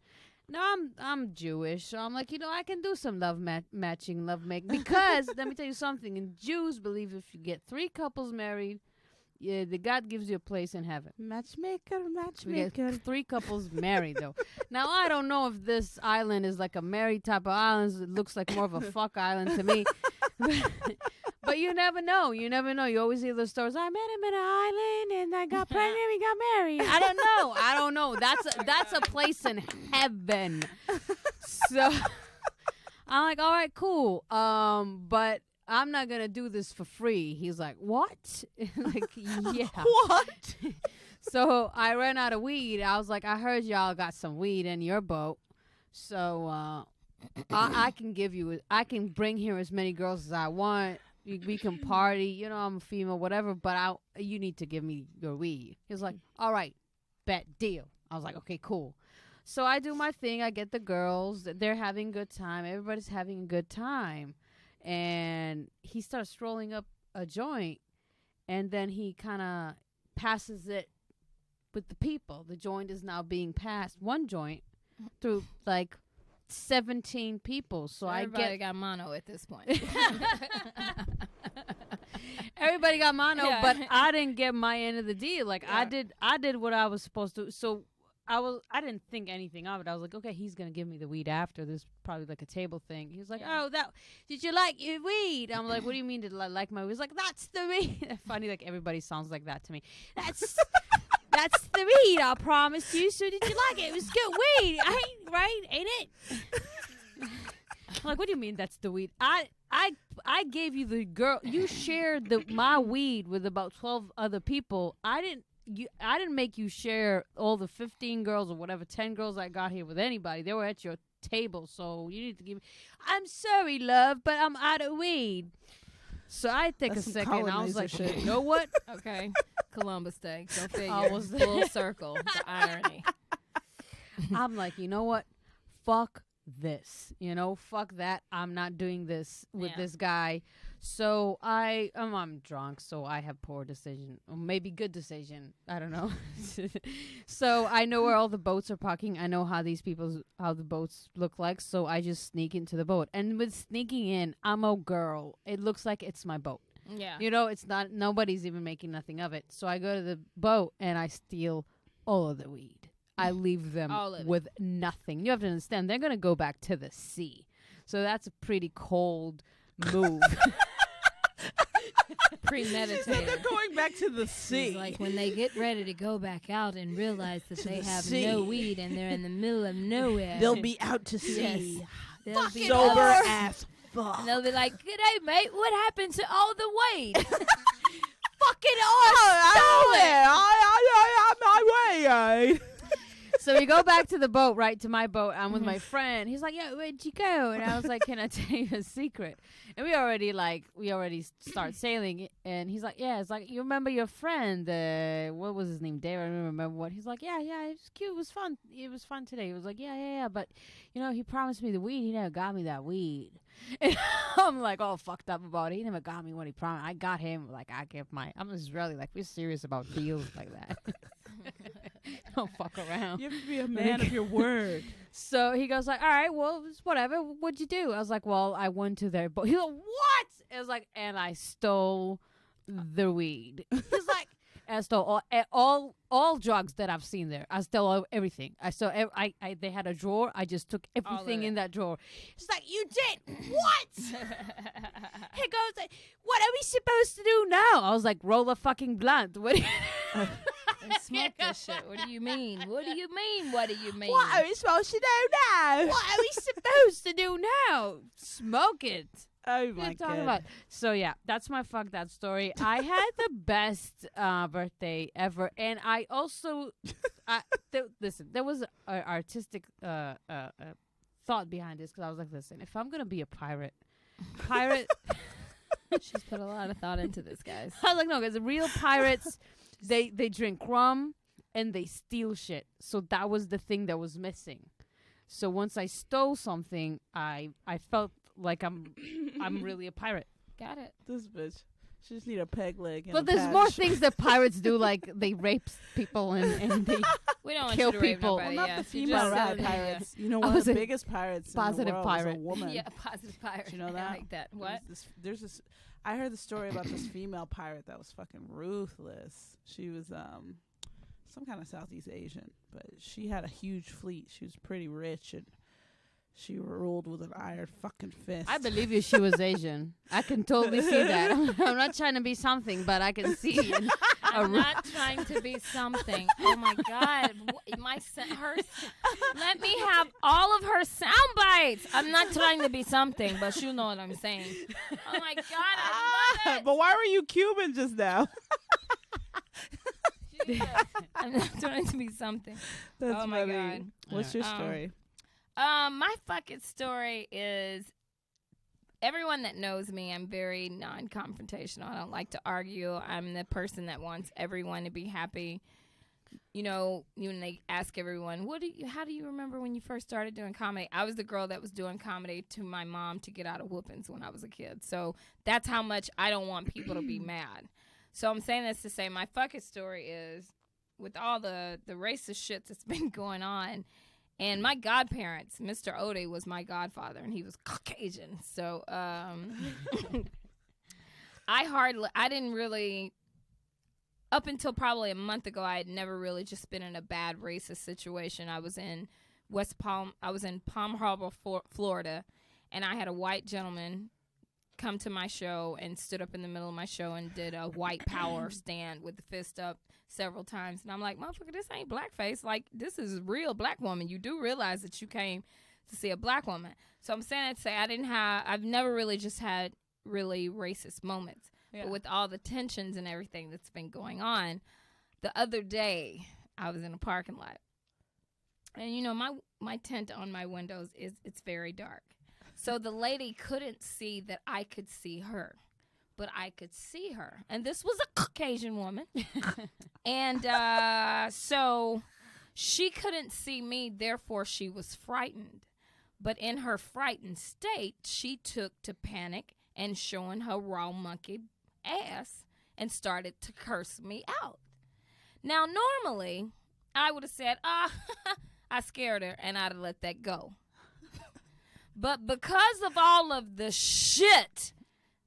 No, I'm Jewish, so I'm like, I can do some love matching, love making, because let me tell you something. And Jews believe if you get 3 couples married, yeah, the God gives you a place in heaven. Matchmaker. We get 3 couples married, though. Now, I don't know if this island is like a married type of island. It looks like more of a fuck island to me. But you never know. You always hear those stories. I met him in an island, and I got pregnant, we got married. I don't know. That's a place in heaven. So I'm like, all right, cool. But I'm not going to do this for free. He's like, what? Like, yeah. What? So I ran out of weed. I was like, I heard y'all got some weed in your boat. So I can bring here as many girls as I want. We can party. I'm a female, whatever. But you need to give me your weed. He was like, all right, bet, deal. I was like, okay, cool. So I do my thing. I get the girls. They're having a good time. Everybody's having a good time. And he starts rolling up a joint, and then he kind of passes it with the people. The joint is now being passed, one joint, through like 17 people. So everybody got mono at this point. Everybody got mono, but I didn't get my end of the deal. Like I did what I was supposed to. So I didn't think anything of it. I was like, okay, he's gonna give me the weed after this, probably like a table thing. He was like, did you like your weed? I'm like, what do you mean did I like my weed? He's like, that's the weed. Funny, like everybody sounds like that to me. That's the weed, I promised you. So did you like it? It was good weed, right? Ain't it? I'm like, what do you mean that's the weed? I gave you the girl. You shared my weed with about 12 other people. I didn't make you share all the 15 girls or whatever 10 girls I got here with anybody. They were at your table, so you need to give me. I'm sorry, love, but I'm out of weed. So I take a second. I was like, you know what? Okay, Columbus Day. Go figure. I was full circle. The irony. I'm like, you know what? Fuck this. Fuck that. I'm not doing this with this guy. So I'm drunk, so I have poor decision, or maybe good decision. I don't know. So I know where all the boats are parking. I know how the boats look like. So I just sneak into the boat. And with sneaking in, I'm a girl. It looks like it's my boat. Yeah. It's not. Nobody's even making nothing of it. So I go to the boat and I steal all of the weed. I leave them with nothing. You have to understand, they're gonna go back to the sea. So that's a pretty cold move. Premeditated. They're going back to the sea. It's like when they get ready to go back out and realize that they have no weed and they're in the middle of nowhere. They'll be out to sea. Yes. Fucking sober as fuck. And they'll be like, "G'day, mate. What happened to all the weed?" Fucking I'm my way. So we go back to the boat, right, to my boat. I'm with my friend. He's like, "Yeah, where'd you go?" And I was like, "Can I tell you a secret?" And we already start sailing. And he's like, "Yeah." It's like, "You remember your friend? What was his name? Dave? I don't remember what." He's like, "Yeah, it was cute. It was fun. It was fun today." He was like, "Yeah. But he promised me the weed. He never got me that weed." And I'm like all fucked up about it. He never got me what he promised. I got him. Like I'm Israeli. Like we're serious about deals like that. Don't fuck around. You have to be a man of your word. So he goes like, "All right, well, it's whatever. What'd you do?" I was like, "Well, I went to their boat." He's like, "What?" It was like, and I stole the weed. He's like, and I stole all drugs that I've seen there. I stole everything. I stole. They had a drawer. I just took everything in that drawer. It's like, "You did what?" He goes, "What are we supposed to do now?" I was like, "Roll a fucking blunt." What? And smoke this shit. What do you mean? What do you mean? What do you mean? What are we supposed to do now? What are we supposed to do now? Smoke it. Oh my god. So yeah, that's my fuck that story. I had the best birthday ever, and I also listen. There was an artistic thought behind this because I was like, listen, if I'm gonna be a pirate. She's put a lot of thought into this, guys. I was like, no, because real pirates. They drink rum and they steal shit. So that was the thing that was missing. So once I stole something, I felt like I'm really a pirate. Got it. This bitch. She just need a peg leg. And but there's more things that pirates do, like they rape people and they we don't kill want you to people. Rape nobody, well, not the female pirates. You know, one of the biggest pirates positive in the world pirate. is a woman. Yeah, positive pirate. You know that? I like that. What? There's this. I heard the story about this female pirate that was fucking ruthless. She was some kind of Southeast Asian, but she had a huge fleet. She was pretty rich and she ruled with an iron fucking fist. I believe you. She was Asian. I can totally see that. I'm not trying to be something, but I can see. I'm not trying to be something. Oh my god, let me have all of her sound bites. I'm not trying to be something, but you know what I'm saying. Oh my god, I love it. But why were you Cuban just now? I'm not trying to be something. That's oh my god. What's your story? My fucking story is, everyone that knows me, I'm very non-confrontational. I don't like to argue. I'm the person that wants everyone to be happy. When they ask everyone, how do you remember when you first started doing comedy? I was the girl that was doing comedy to my mom to get out of whoopings when I was a kid. So that's how much I don't want people to be mad. So I'm saying this to say my fucking story is, with all the racist shit that's been going on, and my godparents, Mr. Ode was my godfather, and he was Caucasian. So I didn't really, up until probably a month ago, I had never really just been in a bad racist situation. I was in Palm Harbor, Florida, and I had a white gentleman come to my show and stood up in the middle of my show and did a white power stand with the fist up several times. And I'm like, motherfucker, this ain't blackface. Like, this is a real black woman. You do realize that you came to see a black woman. So I'm saying to say I've never really just had really racist moments. Yeah. But with all the tensions and everything that's been going on, the other day I was in a parking lot. And, you know, my tint on my windows it's very dark. So the lady couldn't see that I could see her. But I could see her. And this was a Caucasian woman. And so she couldn't see me, therefore she was frightened. But in her frightened state, she took to panic and showing her raw monkey ass and started to curse me out. Now, normally, I would have said, I scared her, and I'd have let that go. But because of all of the shit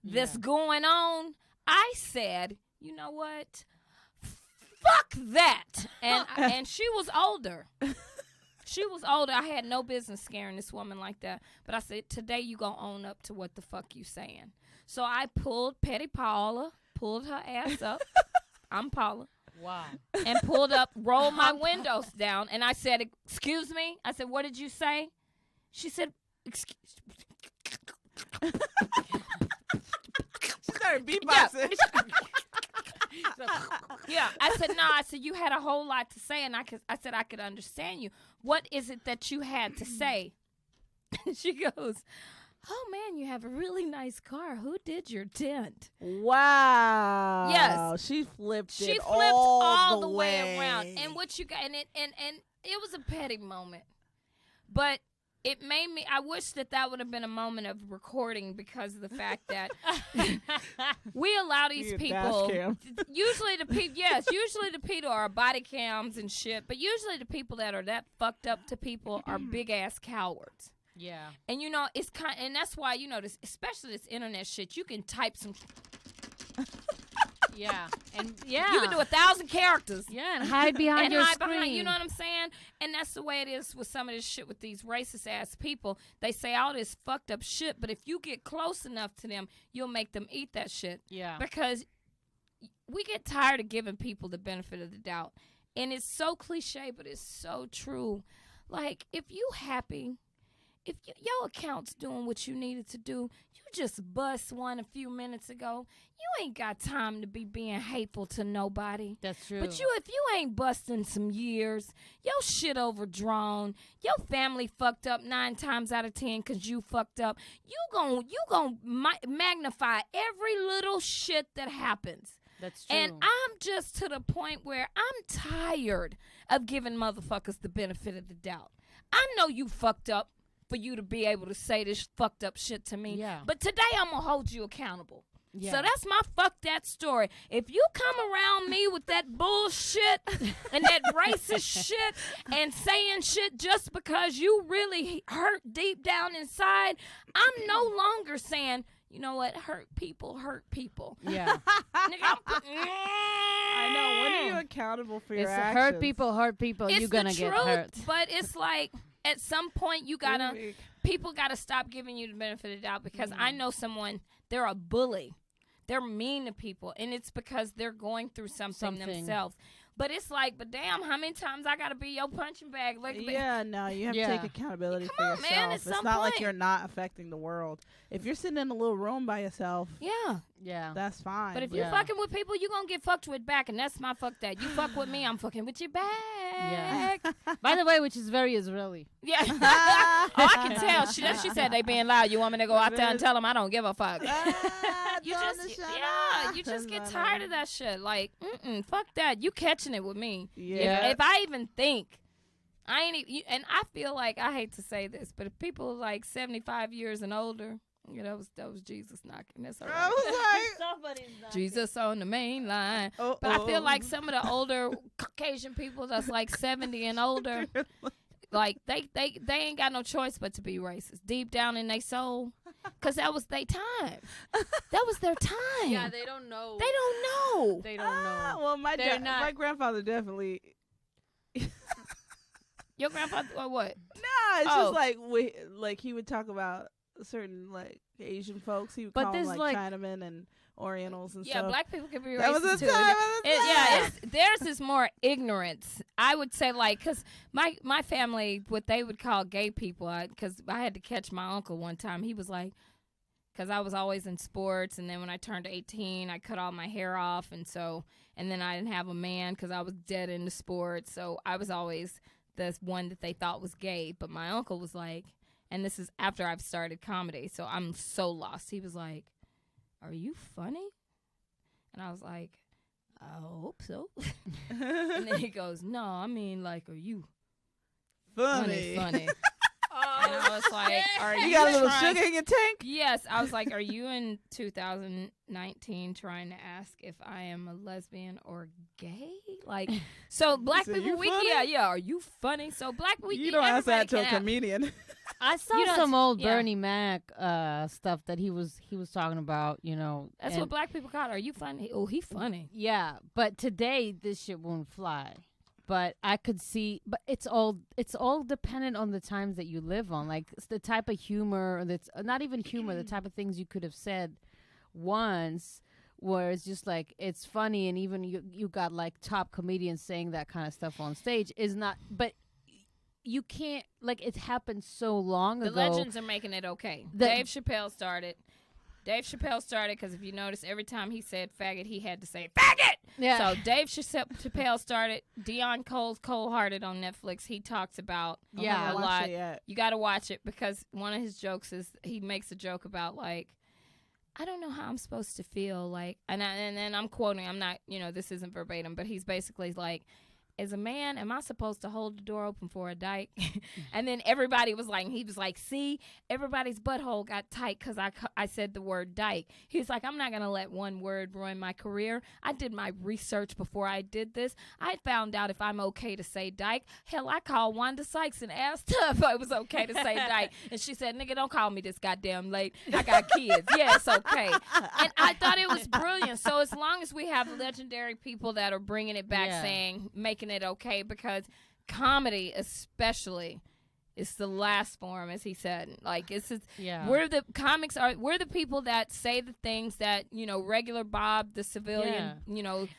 that's going on, I said, you know what? Fuck that. And she was older. She was older. I had no business scaring this woman like that. But I said, today you gonna own up to what the fuck you saying. So I pulled Petty Paula, pulled her ass up. I'm Paula. Wow. And pulled up, rolled my windows down, and I said, excuse me? I said, what did you say? She said, excuse me. She started beatboxing. Yeah. I said, no. I said, you had a whole lot to say, and I said, I could understand you. What is it that you had to say? And she goes, oh, man, you have a really nice car. Who did your tint? Wow. Yes. She flipped all the way around. And what you got, and it was a petty moment. But it made me, I wish that would have been a moment of recording because of the fact that we allow these people, usually the people are body cams and shit, but usually the people that are that fucked up to people are big ass cowards. Yeah. And you know, it's and that's why, you know, this, especially this internet shit, you can type some yeah. And yeah. You can do 1,000 characters. Yeah, and hide behind your screen. You know what I'm saying? And that's the way it is with some of this shit with these racist ass people. They say all this fucked up shit, but if you get close enough to them, you'll make them eat that shit. Yeah. Because we get tired of giving people the benefit of the doubt. And it's so cliche, but it's so true. Like, if you happy, if your account's doing what you needed to do, you just bust one a few minutes ago. You ain't got time to be being hateful to nobody. That's true. But if you ain't busting some years, your shit overdrawn, your family fucked up 9 times out of 10 because you fucked up, you gon' magnify every little shit that happens. That's true. And I'm just to the point where I'm tired of giving motherfuckers the benefit of the doubt. I know you fucked up for you to be able to say this fucked up shit to me. Yeah. But today I'm going to hold you accountable. Yeah. So that's my fuck that story. If you come around me with that bullshit and that racist shit and saying shit just because you really hurt deep down inside, I'm no longer saying, you know what, hurt people. Yeah. Nigga, I know. When are you accountable for your actions? Hurt people. It's you're going to get hurt. But it's like, at some point, people gotta stop giving you the benefit of the doubt because I know someone, they're a bully. They're mean to people, and it's because they're going through something themselves. But it's like, but damn, how many times I gotta be your punching bag? Like, yeah, no, you have to take accountability for yourself. Man, it's not like you're not affecting the world. If you're sitting in a little room by yourself, yeah, that's fine. But if you're fucking with people, you're gonna get fucked with back, and that's my fuck that. You fuck with me, I'm fucking with you back. Yeah. By the way, which is very Israeli. Yeah. Oh, I can tell. She said they being loud. You want me to go out there and tell them I don't give a fuck? You just get tired of that shit. Like, fuck that. You catching it with me. Yeah. If I even think, I ain't even, and I feel like, I hate to say this, but if people like 75 years and older, you know, that was Jesus knocking. That's all right. I was Somebody's knocking. Jesus on the main line. But I feel like some of the older Caucasian people that's like 70 and older, like they ain't got no choice but to be racist deep down in their soul, because that was their time. That was their time. Yeah, they don't know. They don't know. Well, my grandfather definitely. Your grandfather or what? Nah, it's just like he would talk about certain like Asian folks. He would call them like Chinamen and Orientals and stuff. Yeah, black people can be that racist was too. Yeah, theirs is more ignorance. I would say, like, because my family, what they would call gay people, because I had to catch my uncle one time. He was like, because I was always in sports, and then when I turned 18, I cut all my hair off, and then I didn't have a man because I was dead into sports, so I was always the one that they thought was gay. But my uncle was like, and this is after I've started comedy, so I'm so lost. He was like, "Are you funny?" And I was like, "I hope so." And then he goes, "No, I mean, like, are you funny?" And I was like, "Are you got a little sugar in your tank?" Yes, I was like, "Are you in 2019 trying to ask if I am a lesbian or gay?" Like, so black people, are you funny? So black people, you don't ask that to a comedian. I saw some old Bernie Mac stuff that he was talking about, you know. That's what black people call it. Are you funny? Oh, he funny. Yeah, but today this shit won't fly. But I could see, but it's all dependent on the times that you live on. Like it's the type of humor that's not even humor, the type of things you could have said once, where it's just like it's funny, and even you got like top comedians saying that kind of stuff on stage is not, but. You can't, like, it happened so long ago. The legends are making it okay. Dave Chappelle started because if you notice, every time he said faggot, he had to say faggot. Yeah. So Dave Chappelle started. Dion Cole's Cold Hearted on Netflix. He talks about a lot. You got to watch it because one of his jokes is he makes a joke about, like, I don't know how I'm supposed to feel, like, and then I'm quoting. I'm not, this isn't verbatim, but he's basically like, as a man, am I supposed to hold the door open for a dyke? And then everybody was like, he was like, see, everybody's butthole got tight because I said the word dyke. He was like, I'm not going to let one word ruin my career. I did my research before I did this. I found out if I'm okay to say dyke. Hell, I called Wanda Sykes and asked her if it was okay to say dyke. And she said, nigga, don't call me this goddamn late. I got kids. Yeah, it's okay. And I thought it was brilliant. So as long as we have legendary people that are bringing it back, saying, making it okay, because comedy especially is the last form, as he said. Like, we're the people that say the things that, regular Bob, the civilian,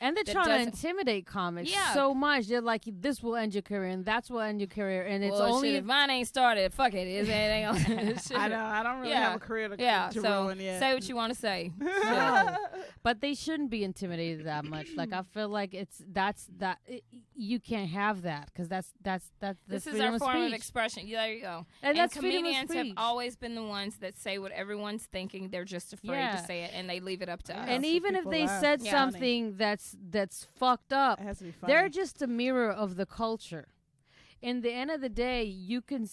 and they're trying to intimidate comics so much. They're like, this will end your career and that's will end your career, and it's only if mine ain't started, fuck it, is anything else. I know, I don't really have a career to ruin yet. Say what you want to say. But they shouldn't be intimidated that much. Like, I feel like you can't have that, because that's this is our form of expression. Yeah, there you go. And that's comedians have always been the ones that say what everyone's thinking. They're just afraid to say it, and they leave it up to us. And even if they said something that's fucked up, it has to be funny. They're just a mirror of the culture. In the end of the day, you can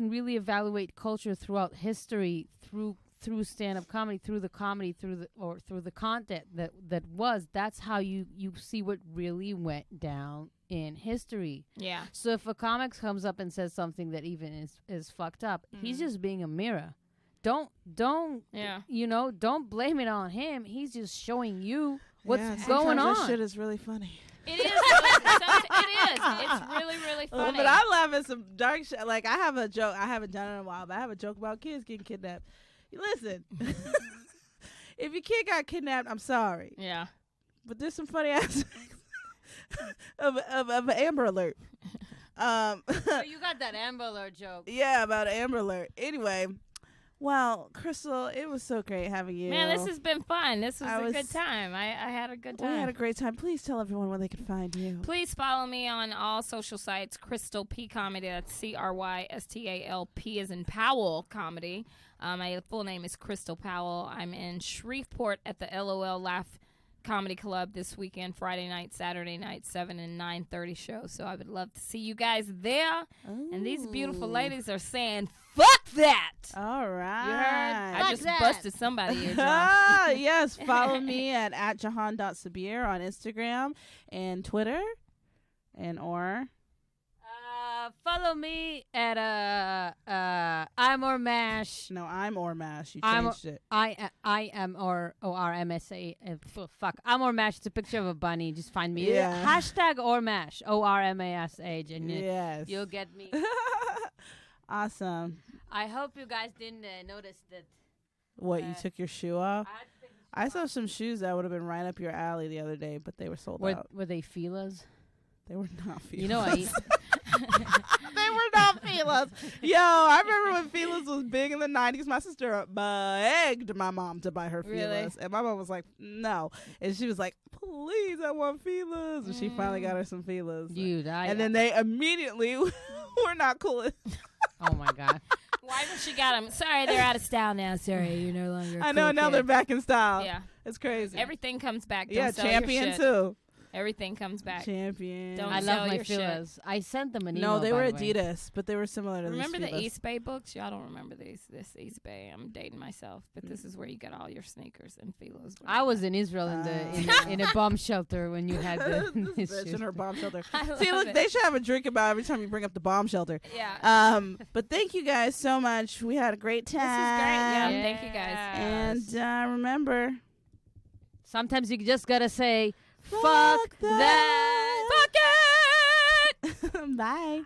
really evaluate culture throughout history through stand-up comedy, through the content that was. That's how you see what really went down in history. Yeah. So if a comic comes up and says something that even is fucked up, he's just being a mirror. Don't blame it on him. He's just showing you what's going on. That shit is really funny. It is. It is. It's really, really funny. But I laugh at some dark shit. Like, I have a joke. I haven't done it in a while, but I have a joke about kids getting kidnapped. Listen, if your kid got kidnapped, I'm sorry. Yeah. But there's some funny aspects of an Amber Alert. So you got that Amber Alert joke. Yeah, about Amber Alert. Anyway, well, Crystal, it was so great having you. Man, this has been fun. This was a good time. I had a good time. We had a great time. Please tell everyone where they can find you. Please follow me on all social sites, Crystal P Comedy. That's CRYSTALP as in Powell Comedy. My full name is Crystal Powell. I'm in Shreveport at the LOL Laugh Comedy Club this weekend, Friday night, Saturday night, 7 and 9:30 shows. So I would love to see you guys there. Ooh. And these beautiful ladies are saying, fuck that. All right. You heard? I just busted somebody here, yes. Follow me at Jihan.Sabir on Instagram and Twitter follow me at I'm or Mash. No, I'm or Mash. You changed it. I am or ORMSA. Fuck. I'm or Mash. It's a picture of a bunny. Just find me. Yeah. Hashtag or Mash. ORMASH. And yes. You'll get me. Awesome. I hope you guys didn't notice that. What, you took your shoe off? I saw some shoes that would have been right up your alley the other day, but they were sold out. Were they Fila's? They were not Fila's. You know, they were not Fila's. Yo, I remember when Fila's was big in the 90s. My sister begged my mom to buy her Fila's. Really? And my mom was like, no. And she was like, please, I want Fila's. And she finally got her some Fila's. Dude, and then they immediately were not cool. Oh, my God. Why when she got them? Sorry, they're out of style now. Sorry, you're no longer. I know, now they're back in style. Yeah. It's crazy. Everything comes back. Don't yeah, sell Champion your shit. too. Everything comes back. Champion. Don't I sell love my your shit. Fila's. I sent them an email. No, they were by the way. Adidas, but they were similar to Remember these the Fila's. East Bay books? Y'all don't remember these. This East Bay. I'm dating myself, but this is where you get all your sneakers and Fila's. I was in Israel in a bomb shelter when you had this bitch in her bomb shelter. I See, love look, it. they should have a drink about every time you bring up the bomb shelter. Yeah. But thank you guys so much. We had a great time. This is great. Yeah. Thank you guys. And remember, sometimes you just gotta say, fuck that. Fuck it. Bye.